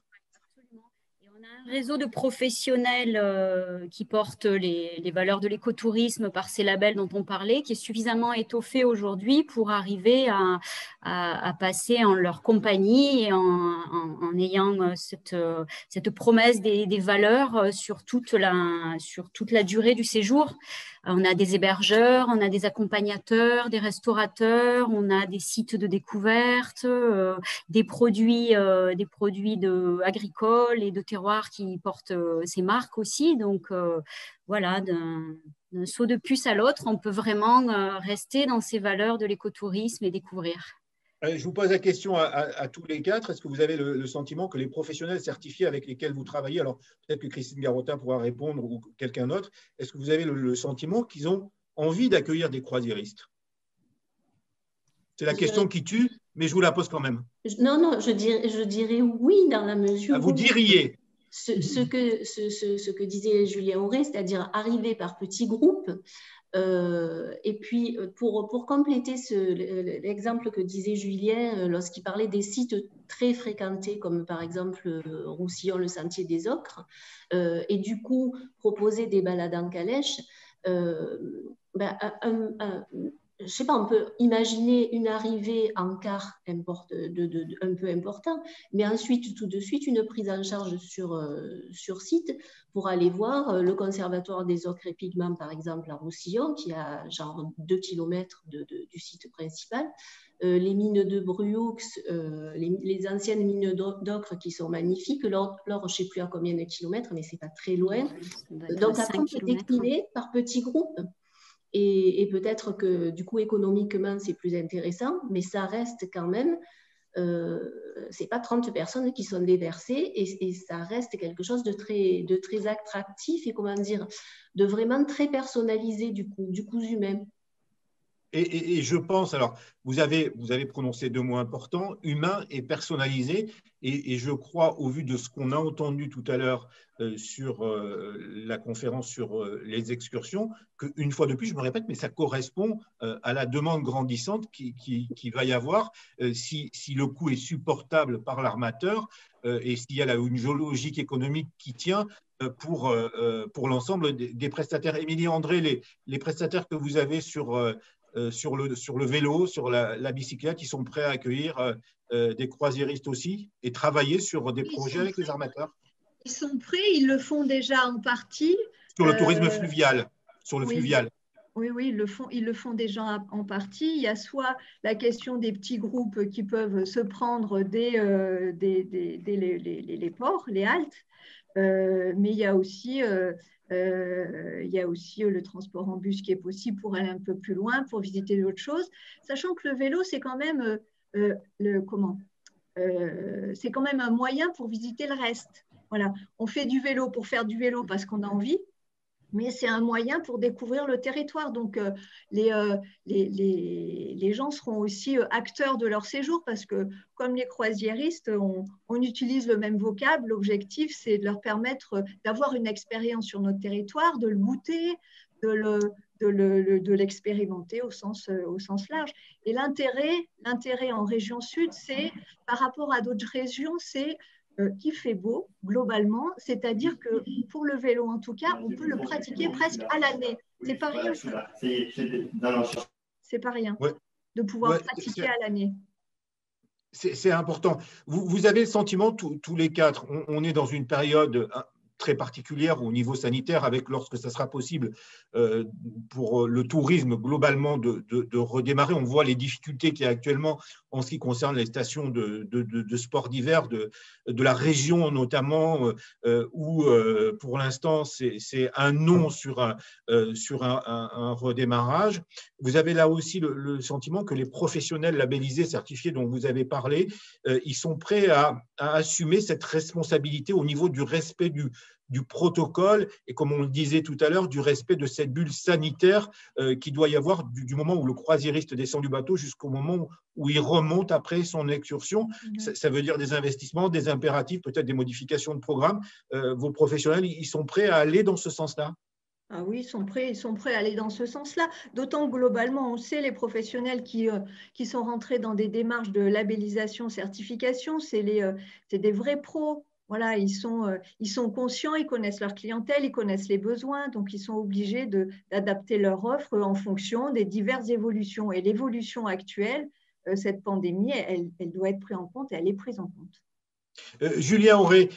Absolument. Et on a un réseau de professionnels qui portent les valeurs de l'écotourisme par ces labels dont on parlait, qui est suffisamment étoffé aujourd'hui pour arriver à passer en leur compagnie et en ayant cette promesse des valeurs sur toute la durée du séjour. On a des hébergeurs, on a des accompagnateurs, des restaurateurs, on a des sites de découverte, des produits agricoles et de terroirs qui portent ces marques aussi. Donc, voilà, d'un saut de puce à l'autre, on peut vraiment rester dans ces valeurs de l'écotourisme et découvrir. Je vous pose la question à tous les 4. Est-ce que vous avez le sentiment que les professionnels certifiés avec lesquels vous travaillez, alors peut-être que Christine Garotin pourra répondre ou quelqu'un d'autre, est-ce que vous avez le sentiment qu'ils ont envie d'accueillir des croisiéristes? C'est la question qui tue, mais je vous la pose quand même. Non, je dirais oui dans la mesure vous diriez. Ce que disait Julien Auré, c'est-à-dire arriver par petits groupes. Et puis, pour compléter l'exemple que disait Julien lorsqu'il parlait des sites très fréquentés, comme par exemple Roussillon, le Sentier des Ocres, et du coup, proposer des balades en calèche, je ne sais pas, on peut imaginer une arrivée en car un peu important, mais ensuite, tout de suite, une prise en charge sur site pour aller voir le Conservatoire des Ocres et Pigments, par exemple, à Roussillon, qui a genre 2 km du site principal, les mines de Bruoux, les anciennes mines d'ocre qui sont magnifiques. L'or, je ne sais plus à combien de kilomètres, mais ce n'est pas très loin. Donc, après, on peut décliner par petits groupes. Et peut-être que du coup économiquement c'est plus intéressant, mais ça reste quand même, c'est pas 30 personnes qui sont déversées et ça reste quelque chose de très attractif et comment dire, de vraiment très personnalisé du coup humain. Et je pense, alors, vous avez prononcé deux mots importants, humain et personnalisé. Et je crois, au vu de ce qu'on a entendu tout à l'heure sur la conférence sur les excursions, qu'une fois de plus, je me répète, mais ça correspond à la demande grandissante qui va y avoir si le coût est supportable par l'armateur et s'il y a là une logique économique qui tient pour l'ensemble des prestataires. Émilie, André, les prestataires que vous avez sur le vélo, sur la bicyclette, ils sont prêts à accueillir des croisiéristes aussi et travailler sur des projets avec les armateurs? Ils sont prêts, ils le font déjà en partie. Sur le tourisme fluvial, sur le Oui, fluvial. Oui, ils le font déjà en partie. Il y a soit la question des petits groupes qui peuvent se prendre dès les ports, les haltes, mais il y a aussi le transport en bus qui est possible pour aller un peu plus loin, pour visiter d'autres choses, sachant que le vélo, c'est quand même c'est quand même un moyen pour visiter le reste. Voilà, on fait du vélo pour faire du vélo parce qu'on a envie, mais c'est un moyen pour découvrir le territoire. Donc, les gens seront aussi acteurs de leur séjour parce que, comme les croisiéristes, on utilise le même vocable. L'objectif, c'est de leur permettre d'avoir une expérience sur notre territoire, de le goûter, de l'expérimenter au sens large. Et l'intérêt en région sud, c'est, par rapport à d'autres régions, c'est qu'il fait beau globalement, c'est-à-dire que pour le vélo en tout cas, on peut le pratiquer presque à l'année. C'est pas rien. C'est pas rien de pouvoir pratiquer à l'année. C'est important. Vous avez le sentiment, tous les quatre, on est dans une période très particulière au niveau sanitaire, avec lorsque ça sera possible pour le tourisme globalement de redémarrer. On voit les difficultés qu'il y a actuellement en ce qui concerne les stations de sport d'hiver de la région notamment, où pour l'instant c'est un non sur un redémarrage. Vous avez là aussi le sentiment que les professionnels labellisés, certifiés dont vous avez parlé, ils sont prêts à assumer cette responsabilité au niveau du respect du protocole et, comme on le disait tout à l'heure, du respect de cette bulle sanitaire qui doit y avoir du moment où le croisiériste descend du bateau jusqu'au moment où il remonte après son excursion. Ça veut dire des investissements, des impératifs, peut-être des modifications de programme. Vos professionnels, ils sont prêts à aller dans ce sens-là? Ah oui, ils sont prêts à aller dans ce sens-là. D'autant que globalement, on sait, les professionnels qui sont rentrés dans des démarches de labellisation, certification, c'est des vrais pros. Voilà, ils sont conscients, ils connaissent leur clientèle, ils connaissent les besoins, donc ils sont obligés d'adapter leur offre en fonction des diverses évolutions. Et l'évolution actuelle, cette pandémie, elle doit être prise en compte et elle est prise en compte. Julien Auré,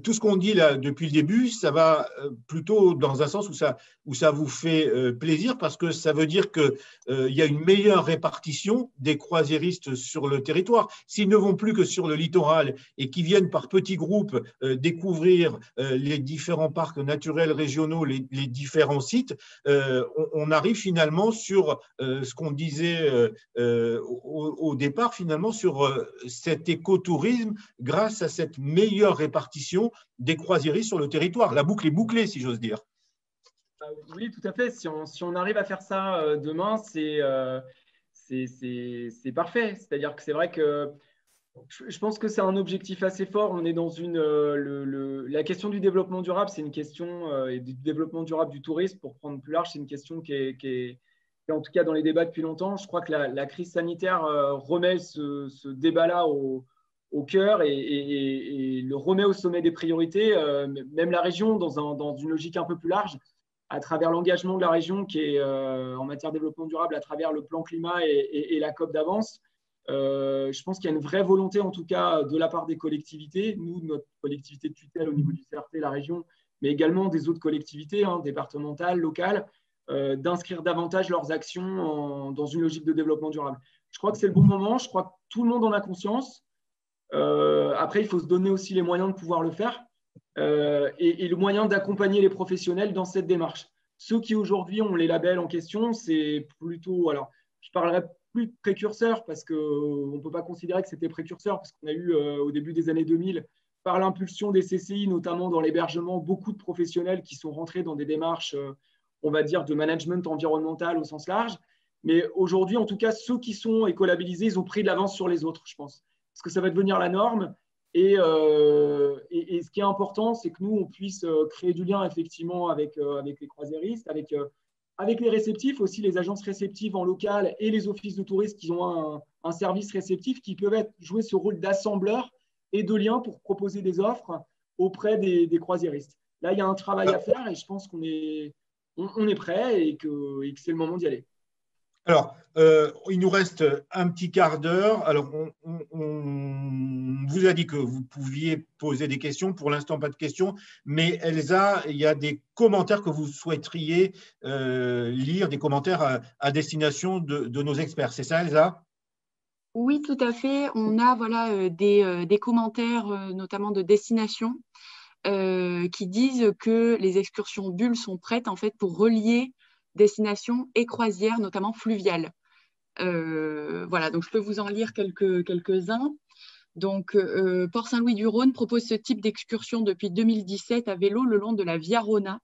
tout ce qu'on dit là depuis le début, ça va plutôt dans un sens où ça vous fait plaisir, parce que ça veut dire qu'il y a une meilleure répartition des croisiéristes sur le territoire. S'ils ne vont plus que sur le littoral et qui viennent par petits groupes découvrir les différents parcs naturels régionaux, les différents sites, on arrive finalement sur ce qu'on disait au départ, finalement sur cet écotourisme grâce à cette meilleure répartition des croisiéristes sur le territoire. La boucle est bouclée, si j'ose dire. Oui, tout à fait. Si on arrive à faire ça demain, c'est parfait. C'est-à-dire que c'est vrai que je pense que c'est un objectif assez fort. On est dans la question du développement durable, c'est une question, et du développement durable du tourisme, pour prendre plus large, c'est une question qui est en tout cas dans les débats depuis longtemps. Je crois que la crise sanitaire remet ce débat-là au cœur et le remet au sommet des priorités. Même la région, dans une logique un peu plus large, à travers l'engagement de la région qui est en matière de développement durable, à travers le plan climat et la COP d'avance. Je pense qu'il y a une vraie volonté, en tout cas, de la part des collectivités, nous, notre collectivité de tutelle au niveau du CRT, la région, mais également des autres collectivités, départementales, locales, d'inscrire davantage leurs actions dans une logique de développement durable. Je crois que c'est le bon moment, je crois que tout le monde en a conscience. Après, il faut se donner aussi les moyens de pouvoir le faire et le moyen d'accompagner les professionnels dans cette démarche. Ceux qui aujourd'hui ont les labels en question, c'est plutôt, alors je parlerai plus de précurseurs parce qu'on ne peut pas considérer que c'était précurseur, parce qu'on a eu au début des années 2000, par l'impulsion des CCI, notamment dans l'hébergement, beaucoup de professionnels qui sont rentrés dans des démarches, on va dire, de management environnemental au sens large. Mais aujourd'hui, en tout cas, ceux qui sont écolabellisés, ils ont pris de l'avance sur les autres, je pense. Parce que ça va devenir la norme. Et ce qui est important, c'est que nous, on puisse créer du lien effectivement avec les croisiéristes, avec les réceptifs, aussi les agences réceptives en local et les offices de tourisme qui ont un service réceptif qui peuvent jouer ce rôle d'assembleur et de lien pour proposer des offres auprès des croisiéristes. Là, il y a un travail à faire et je pense qu'on est prêt et que c'est le moment d'y aller. Alors, il nous reste un petit quart d'heure. Alors, on vous a dit que vous pouviez poser des questions. Pour l'instant, pas de questions. Mais Elsa, il y a des commentaires que vous souhaiteriez lire, des commentaires à destination de nos experts. C'est ça, Elsa ? Oui, tout à fait. On a des commentaires, notamment de destination, qui disent que les excursions bulles sont prêtes en fait pour relier destination et croisière, notamment fluviales. Voilà, donc je peux vous en lire quelques-uns. Donc, Port Saint-Louis-du-Rhône propose ce type d'excursion depuis 2017 à vélo le long de la Via Rona.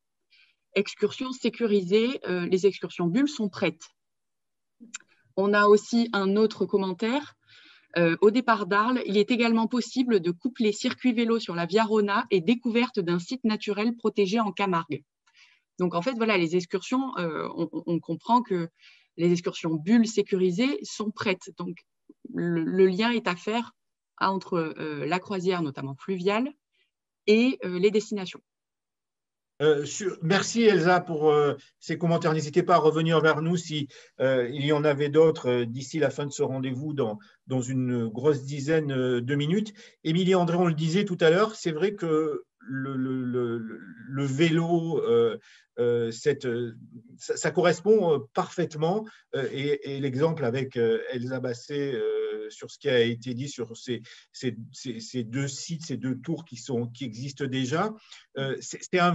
Excursion sécurisée, les excursions bulles sont prêtes. On a aussi un autre commentaire. Au départ d'Arles, il est également possible de coupler circuit vélo sur la Via Rona et découverte d'un site naturel protégé en Camargue. Donc, en fait, voilà, les excursions, on comprend que les excursions bulles sécurisées sont prêtes. Donc, le lien est à faire entre la croisière, notamment fluviale, et les destinations. Merci Elsa pour ces commentaires. N'hésitez pas à revenir vers nous si il y en avait d'autres d'ici la fin de ce rendez-vous dans une grosse dizaine de minutes. Émilie André, on le disait tout à l'heure, c'est vrai que le vélo, ça correspond parfaitement et l'exemple avec Elsa Basset sur ce qui a été dit sur ces deux sites, ces deux tours qui existent déjà, c'est un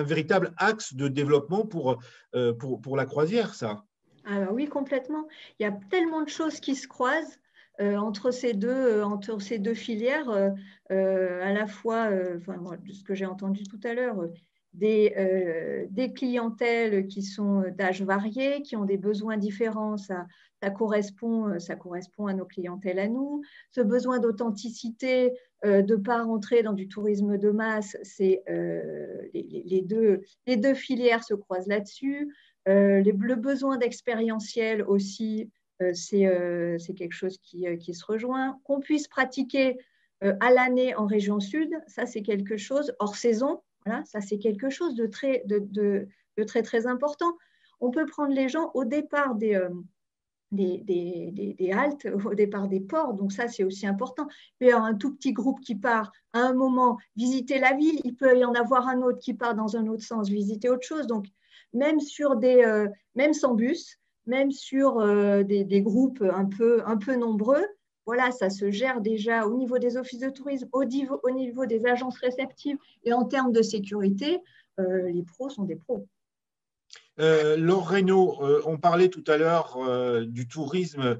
véritable axe de développement pour la croisière, ça. Alors oui, complètement. Il y a tellement de choses qui se croisent entre ces deux filières, à la fois, moi, de ce que j'ai entendu tout à l'heure, des clientèles qui sont d'âge varié, qui ont des besoins différents, ça correspond à nos clientèles à nous. Ce besoin d'authenticité, de ne pas rentrer dans du tourisme de masse, les deux filières se croisent là-dessus. Le besoin d'expérientiel aussi, c'est quelque chose qui se rejoint. Qu'on puisse pratiquer à l'année en région sud, ça c'est quelque chose, hors saison, voilà, ça c'est quelque chose de très, très important. On peut prendre les gens au départ des haltes, au départ des ports, donc ça c'est aussi important. Il peut y avoir un tout petit groupe qui part à un moment visiter la ville, il peut y en avoir un autre qui part dans un autre sens visiter autre chose. Donc même sans bus, même sur des groupes un peu nombreux, voilà, ça se gère déjà au niveau des offices de tourisme, au niveau des agences réceptives, et en termes de sécurité, les pros sont des pros. Laure Reynaud, on parlait tout à l'heure du tourisme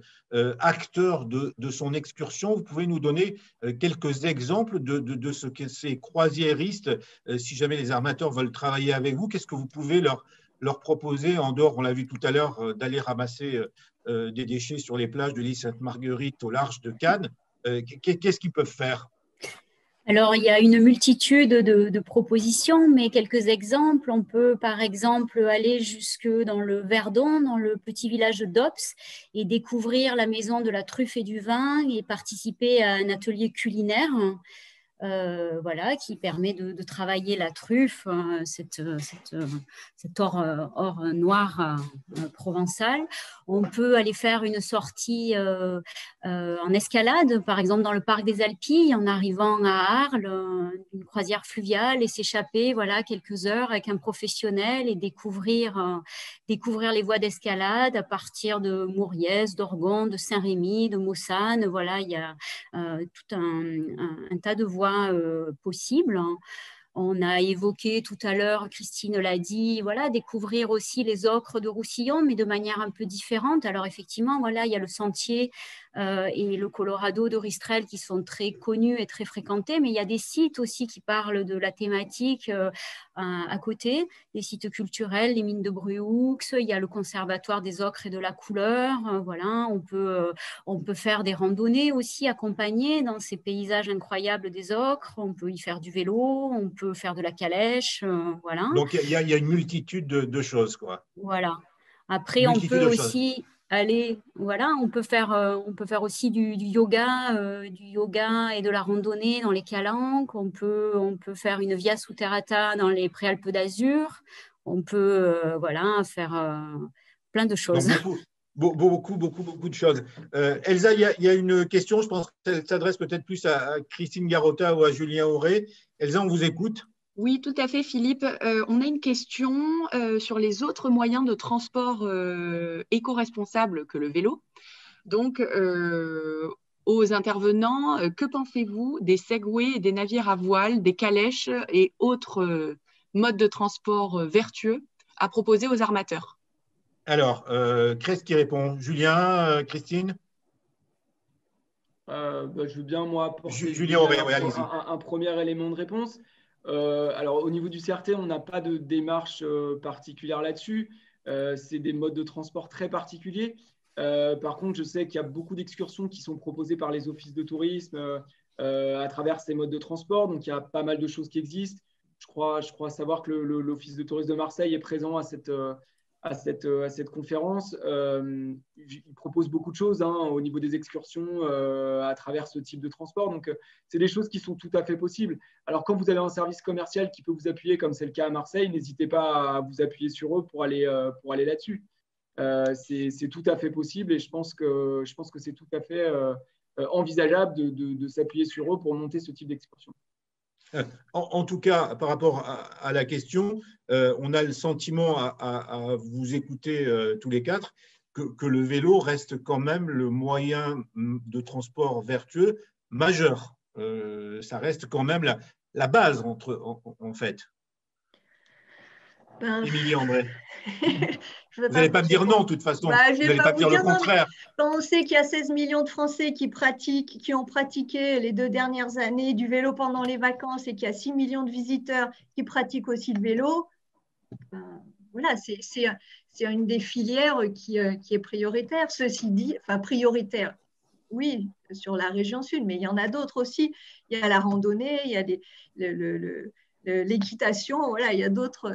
acteur de son excursion. Vous pouvez nous donner quelques exemples de ce que ces croisiéristes, si jamais les armateurs veulent travailler avec vous, qu'est-ce que vous pouvez leur proposer en dehors, on l'a vu tout à l'heure, d'aller ramasser des déchets sur les plages de l'île Sainte-Marguerite au large de Cannes. Qu'est-ce qu'ils peuvent faire ? Alors, il y a une multitude de propositions, mais quelques exemples. On peut, par exemple, aller jusque dans le Verdon, dans le petit village d'Ops, et découvrir la maison de la truffe et du vin et participer à un atelier culinaire. Voilà, qui permet de travailler la truffe, cet or noir provençal. On peut aller faire une sortie en escalade, par exemple dans le parc des Alpilles, en arrivant à Arles, une croisière fluviale, et s'échapper quelques heures avec un professionnel et découvrir les voies d'escalade à partir de Mouriez, d'Orgon, de Saint-Rémy, de Mossane. Voilà, il y a tout un tas de voies possibles. On a évoqué tout à l'heure, Christine l'a dit, voilà, découvrir aussi les ocres de Roussillon, mais de manière un peu différente. Alors effectivement, voilà, il y a le sentier et le Colorado d'Oristrel qui sont très connus et très fréquentés, mais il y a des sites aussi qui parlent de la thématique à côté, des sites culturels, les mines de Bruhaux, il y a le conservatoire des ocres et de la couleur, voilà, on peut faire des randonnées aussi accompagnées dans ces paysages incroyables des ocres, on peut y faire du vélo, on peut faire de la calèche, voilà. Donc, il y a une multitude de choses, quoi. Voilà. Après, on peut aussi aller, voilà, on peut faire aussi du yoga et de la randonnée dans les calanques. On peut faire une via Souterrata dans les Préalpes d'Azur. On peut, voilà, faire plein de choses. Donc, beaucoup de choses. Elsa, il y a une question, je pense qu'elle s'adresse peut-être plus à Christine Garotta ou à Julien Auré. Elsa, on vous écoute. Oui, tout à fait, Philippe. On a une question sur les autres moyens de transport éco-responsables que le vélo. Donc, aux intervenants, que pensez-vous des segways et des navires à voile, des calèches et autres modes de transport vertueux à proposer aux armateurs? Alors, Crest qui répond. Julien, Christine? Je veux bien, moi, apporter Julien Auré, un premier élément de réponse. Alors, au niveau du CRT, on n'a pas de démarche particulière là-dessus. C'est des modes de transport très particuliers. Par contre, je sais qu'il y a beaucoup d'excursions qui sont proposées par les offices de tourisme à travers ces modes de transport. Donc, il y a pas mal de choses qui existent. Je crois savoir que l'Office de tourisme de Marseille est présent à cette conférence. Il propose beaucoup de choses au niveau des excursions à travers ce type de transport. Donc, c'est des choses qui sont tout à fait possibles. Alors, quand vous avez un service commercial qui peut vous appuyer, comme c'est le cas à Marseille, n'hésitez pas à vous appuyer sur eux pour aller là-dessus. C'est tout à fait possible et je pense que c'est tout à fait envisageable de s'appuyer sur eux pour monter ce type d'excursion. En tout cas, par rapport à la question, on a le sentiment à vous écouter tous les quatre que le vélo reste quand même le moyen de transport vertueux majeur. Ça reste quand même la base en fait. Émilie André. Vous n'allez pas me dire non, de toute façon. Vous n'allez pas me dire le contraire. Quand on sait qu'il y a 16 millions de Français qui ont pratiqué les 2 dernières années du vélo pendant les vacances et qu'il y a 6 millions de visiteurs qui pratiquent aussi le vélo, voilà, c'est une des filières qui est prioritaire. Ceci dit, enfin prioritaire, oui, sur la région sud, mais il y en a d'autres aussi. Il y a la randonnée, il y a l'équitation, voilà, il y a d'autres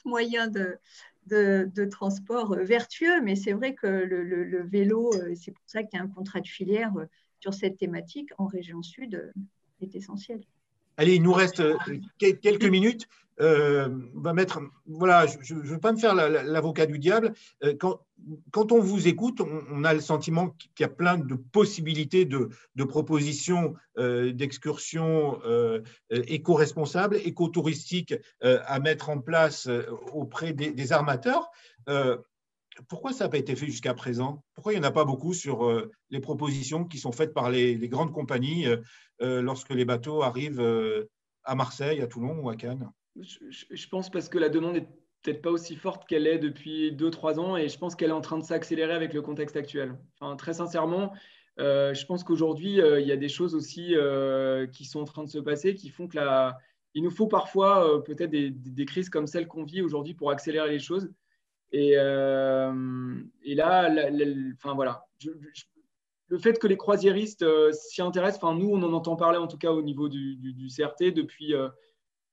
moyens de transport vertueux, mais c'est vrai que le vélo, c'est pour ça qu'il y a un contrat de filière sur cette thématique en région sud est essentiel. Allez, il nous reste quelques minutes. Voilà, je ne veux pas me faire l'avocat du diable. Quand on vous écoute, on a le sentiment qu'il y a plein de possibilités de propositions d'excursions éco-responsables, éco-touristiques à mettre en place auprès des armateurs. Pourquoi ça n'a pas été fait jusqu'à présent? Pourquoi il n'y en a pas beaucoup sur les propositions qui sont faites par les grandes compagnies lorsque les bateaux arrivent à Marseille, à Toulon ou à Cannes? Je pense parce que la demande n'est peut-être pas aussi forte qu'elle est depuis 2-3 ans et je pense qu'elle est en train de s'accélérer avec le contexte actuel. Enfin, très sincèrement, je pense qu'aujourd'hui, il y a des choses aussi qui sont en train de se passer qui font que il nous faut parfois peut-être des crises comme celle qu'on vit aujourd'hui pour accélérer les choses. Et là, enfin, voilà. Le fait que les croisiéristes s'y intéressent, enfin, nous, on en entend parler en tout cas au niveau du CRT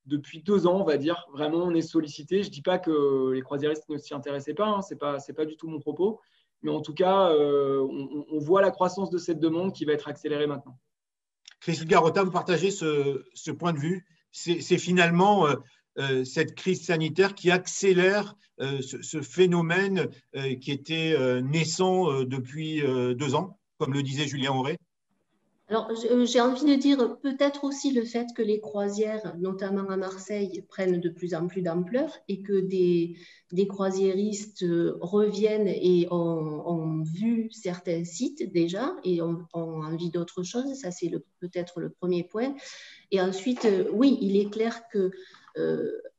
depuis 2 ans, on va dire. Vraiment, on est sollicité. Je ne dis pas que les croisiéristes ne s'y intéressaient pas, ce n'est pas du tout mon propos. Mais en tout cas, on voit la croissance de cette demande qui va être accélérée maintenant. Christine Garotta, vous partagez ce point de vue. C'est finalement cette crise sanitaire qui accélère ce phénomène qui était naissant depuis 2 ans, comme le disait Julien Auré. Alors, j'ai envie de dire peut-être aussi le fait que les croisières, notamment à Marseille, prennent de plus en plus d'ampleur et que des croisiéristes reviennent et ont vu certains sites déjà et ont envie d'autre chose. Ça, c'est peut-être le premier point. Et ensuite, oui, il est clair que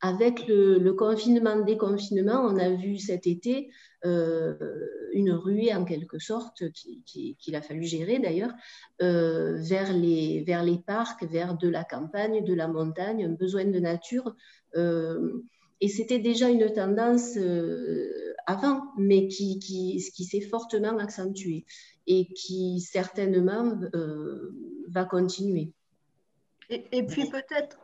avec le confinement, déconfinement, on a vu cet été une ruée en quelque sorte qu'il a fallu gérer d'ailleurs vers les parcs, vers de la campagne, de la montagne, un besoin de nature. Et c'était déjà une tendance avant, mais qui s'est fortement accentuée et qui certainement va continuer. Et puis peut-être…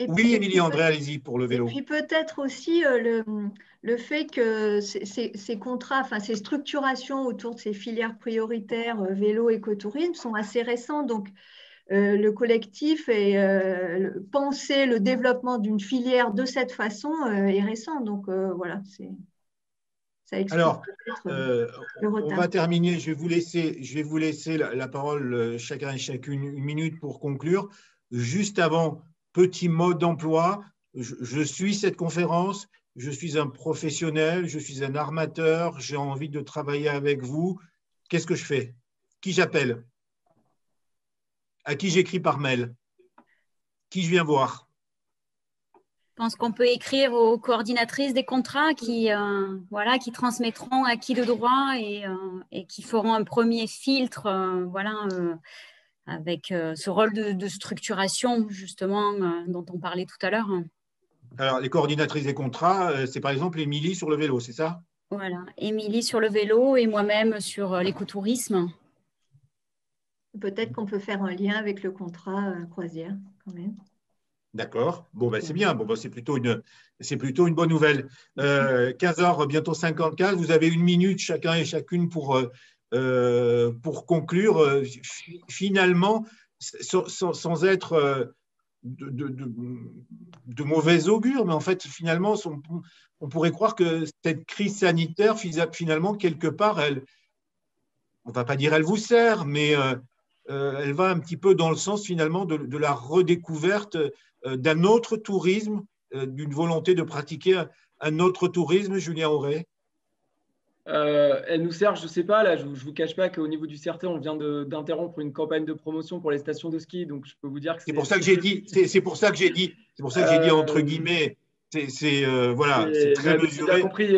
Oui, Émilie André, allez-y pour le vélo. Et puis peut-être aussi le fait que ces contrats, enfin ces structurations autour de ces filières prioritaires vélo, écotourisme sont assez récents. Donc le collectif et penser le développement d'une filière de cette façon est récent. Donc voilà, ça explique peut-être le retard. On va terminer. Je vais vous laisser la parole chacun et chacune une minute pour conclure. Juste avant, petit mode d'emploi. Je suis cette conférence. Je suis un professionnel. Je suis un armateur. J'ai envie de travailler avec vous. Qu'est-ce que je fais? Qui j'appelle? À qui j'écris par mail? Qui je viens voir? Je pense qu'on peut écrire aux coordinatrices des contrats qui transmettront acquis de droit et qui feront un premier filtre avec ce rôle de structuration justement dont on parlait tout à l'heure. Alors, les coordinatrices des contrats, c'est par exemple Émilie sur le vélo, c'est ça? Voilà, Émilie sur le vélo et moi-même sur l'écotourisme. Peut-être qu'on peut faire un lien avec le contrat croisière quand même. D'accord. Bon, ben, c'est bien. Bon, ben, c'est plutôt une bonne nouvelle. 15h, bientôt 54. Vous avez une minute chacun et chacune pour conclure. Finalement, sans être de mauvais augure, mais en fait, finalement, on pourrait croire que cette crise sanitaire, finalement, quelque part, on ne va pas dire elle vous sert, mais elle va un petit peu dans le sens, finalement, de la redécouverte d'un autre tourisme, d'une volonté de pratiquer un autre tourisme, Julien Auret? Elle nous sert, je ne sais pas, là, je ne vous cache pas qu'au niveau du CRT, on vient d'interrompre une campagne de promotion pour les stations de ski, donc je peux vous dire que c'est pour ça que j'ai dit, entre guillemets, c'est très mesuré, compris,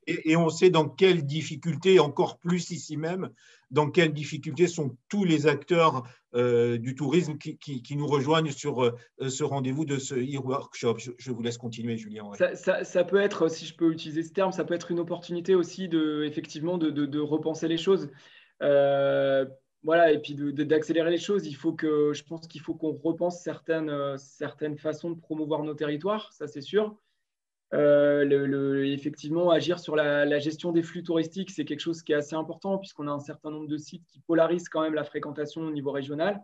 et on sait dans quelles difficultés, encore plus ici même, dans quelles difficultés sont tous les acteurs du tourisme qui nous rejoignent sur ce rendez-vous de ce e-workshop. Je vous laisse continuer, Julien. Ouais. Ça peut être, si je peux utiliser ce terme, ça peut être une opportunité aussi effectivement de repenser les choses. Voilà, et puis d'accélérer les choses. Je pense qu'il faut qu'on repense certaines façons de promouvoir nos territoires, ça c'est sûr. Effectivement, agir sur la gestion des flux touristiques, c'est quelque chose qui est assez important puisqu'on a un certain nombre de sites qui polarisent quand même la fréquentation au niveau régional.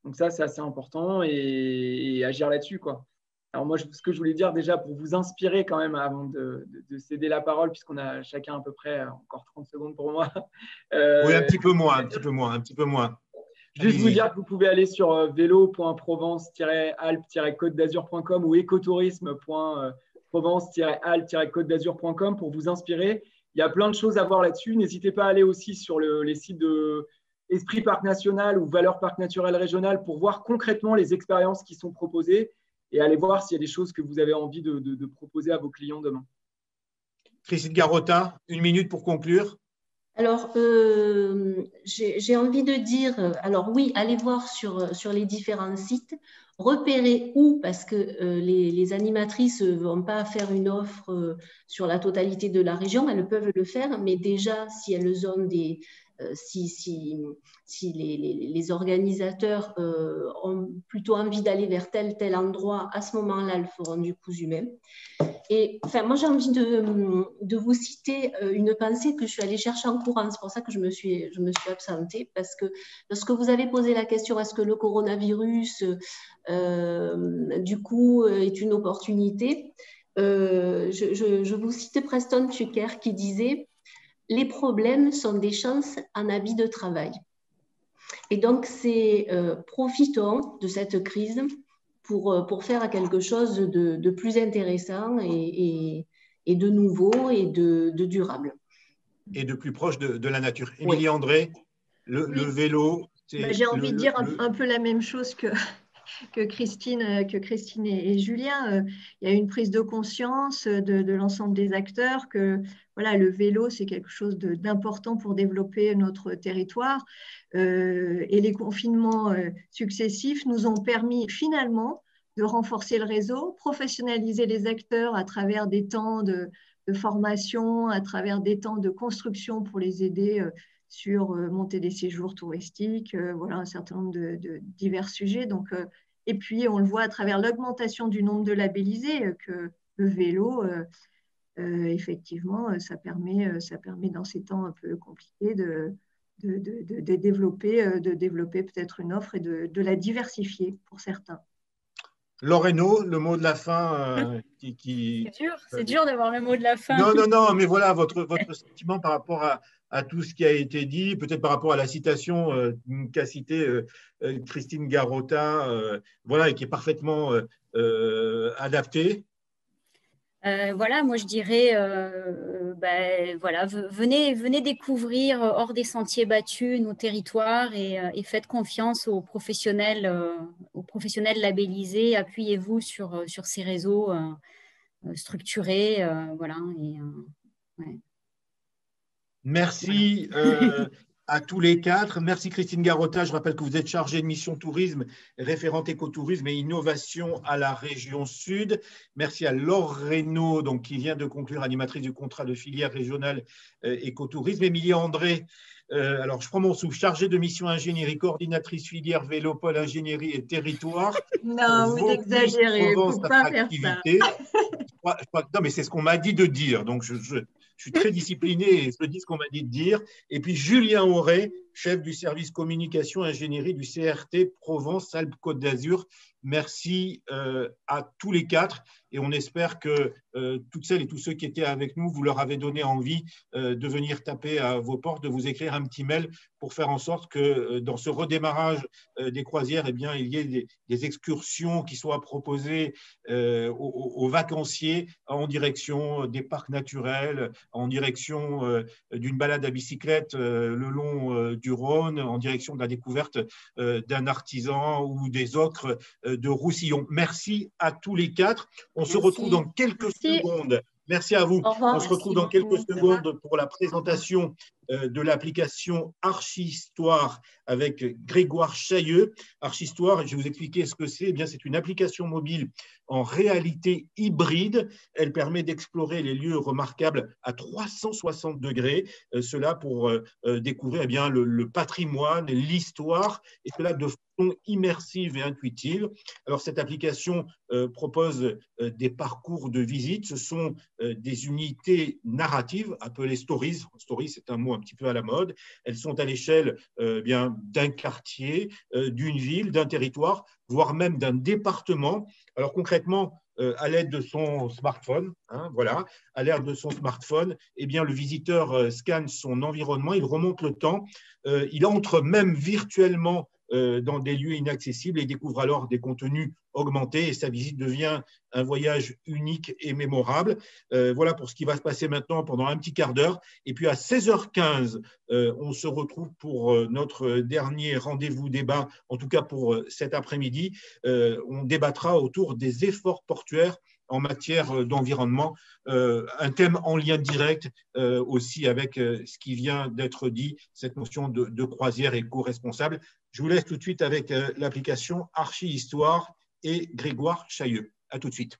Donc ça, c'est assez important et agir là-dessus, quoi. Alors moi, ce que je voulais dire déjà pour vous inspirer quand même avant de céder la parole, puisqu'on a chacun à peu près encore 30 secondes pour moi. Oui, un petit peu moins. Juste vous dire que vous pouvez aller sur vélo.provence-alpes-côte-d'azur.com ou écotourisme.provence-alpes-côte-d'azur.com pour vous inspirer. Il y a plein de choses à voir là-dessus. N'hésitez pas à aller aussi sur les sites de Esprit Parc National ou Valeurs Parc Naturel Régional pour voir concrètement les expériences qui sont proposées et aller voir s'il y a des choses que vous avez envie de proposer à vos clients demain. Christine Garotta, une minute pour conclure. Alors, j'ai envie de dire, alors oui, allez voir sur les différents sites, repérez où, parce que les animatrices ne vont pas faire une offre sur la totalité de la région, elles peuvent le faire, mais déjà, si elles ont si les organisateurs ont plutôt envie d'aller vers tel endroit, à ce moment-là, elles feront du cousu même. Et enfin, moi, j'ai envie de vous citer une pensée que je suis allée chercher en courant. C'est pour ça que je me suis absentée, parce que lorsque vous avez posé la question, est-ce que le coronavirus, du coup, est une opportunité, je vous cite Preston Tucker qui disait « Les problèmes sont des chances en habit de travail ». Et donc, profitons de cette crise pour faire quelque chose de plus intéressant et de nouveau et de durable. Et de plus proche de la nature. Émilie André, le vélo… J'ai envie de dire un peu la même chose que que Christine et Julien. Il y a une prise de conscience de l'ensemble des acteurs que voilà, le vélo, c'est quelque chose d'important pour développer notre territoire. Et les confinements successifs nous ont permis finalement de renforcer le réseau, professionnaliser les acteurs à travers des temps de formation, à travers des temps de construction pour les aider sur monter des séjours touristiques, voilà un certain nombre de divers sujets. Donc, et puis, on le voit à travers l'augmentation du nombre de labellisés que le vélo, effectivement, ça permet dans ces temps un peu compliqués de développer peut-être une offre et de la diversifier pour certains. Laure Reynaud, le mot de la fin C'est dur d'avoir le mot de la fin. Non, mais voilà votre sentiment par rapport à tout ce qui a été dit, peut-être par rapport à la citation qu'a citée Christine Garotta, voilà, et qui est parfaitement adaptée. Voilà, moi je dirais, voilà, venez découvrir hors des sentiers battus nos territoires et faites confiance aux professionnels labellisés. Appuyez-vous sur ces réseaux structurés, voilà. Ouais. Merci à tous les quatre. Merci Christine Garotta. Je rappelle que vous êtes chargée de mission tourisme, référente écotourisme et innovation à la région Sud. Merci à Laure Reynaud, donc, qui vient de conclure, animatrice du contrat de filière régionale écotourisme. Émilie André, alors je prends mon souffle, chargée de mission ingénierie, coordinatrice filière vélo, pôle ingénierie et territoire. Non, vous exagérez, il ne faut pas faire ça. Non, mais c'est ce qu'on m'a dit de dire, donc je suis très discipliné et je dis ce qu'on m'a dit de dire. Et puis Julien Auré, chef du service communication ingénierie du CRT Provence-Alpes-Côte d'Azur. Merci à tous les quatre et on espère que toutes celles et tous ceux qui étaient avec nous, vous leur avez donné envie de venir taper à vos portes, de vous écrire un petit mail pour faire en sorte que dans ce redémarrage des croisières, eh bien, il y ait des excursions qui soient proposées aux vacanciers en direction des parcs naturels, en direction d'une balade à bicyclette le long du Rhône, en direction de la découverte d'un artisan ou des ocres de Roussillon. Merci à tous les quatre. On se retrouve dans quelques secondes. Merci à vous. On se retrouve dans quelques secondes pour la présentation de l'application Archihistoire avec Grégoire Chailleux. Archihistoire, je vais vous expliquer ce que c'est. Eh bien, c'est une application mobile en réalité hybride. Elle permet d'explorer les lieux remarquables à 360 degrés. Cela pour découvrir eh bien, le patrimoine, l'histoire, et cela de façon immersive et intuitive. Alors, cette application propose des parcours de visite. Ce sont des unités narratives appelées stories. Stories, c'est un mot un petit peu à la mode. Elles sont à l'échelle d'un quartier, d'une ville, d'un territoire, voire même d'un département. Alors concrètement, à l'aide de son smartphone, voilà, à l'aide de son smartphone, eh bien, le visiteur scanne son environnement, il remonte le temps, il entre même virtuellement dans des lieux inaccessibles et découvre alors des contenus augmentés et sa visite devient un voyage unique et mémorable. Voilà pour ce qui va se passer maintenant pendant un petit quart d'heure. Et puis à 16h15, on se retrouve pour notre dernier rendez-vous débat, en tout cas pour cet après-midi. On débattra autour des efforts portuaires en matière d'environnement, un thème en lien direct aussi avec ce qui vient d'être dit, cette notion de croisière éco-responsable. Je vous laisse tout de suite avec l'application Archihistoire et Grégoire Chailleux. À tout de suite.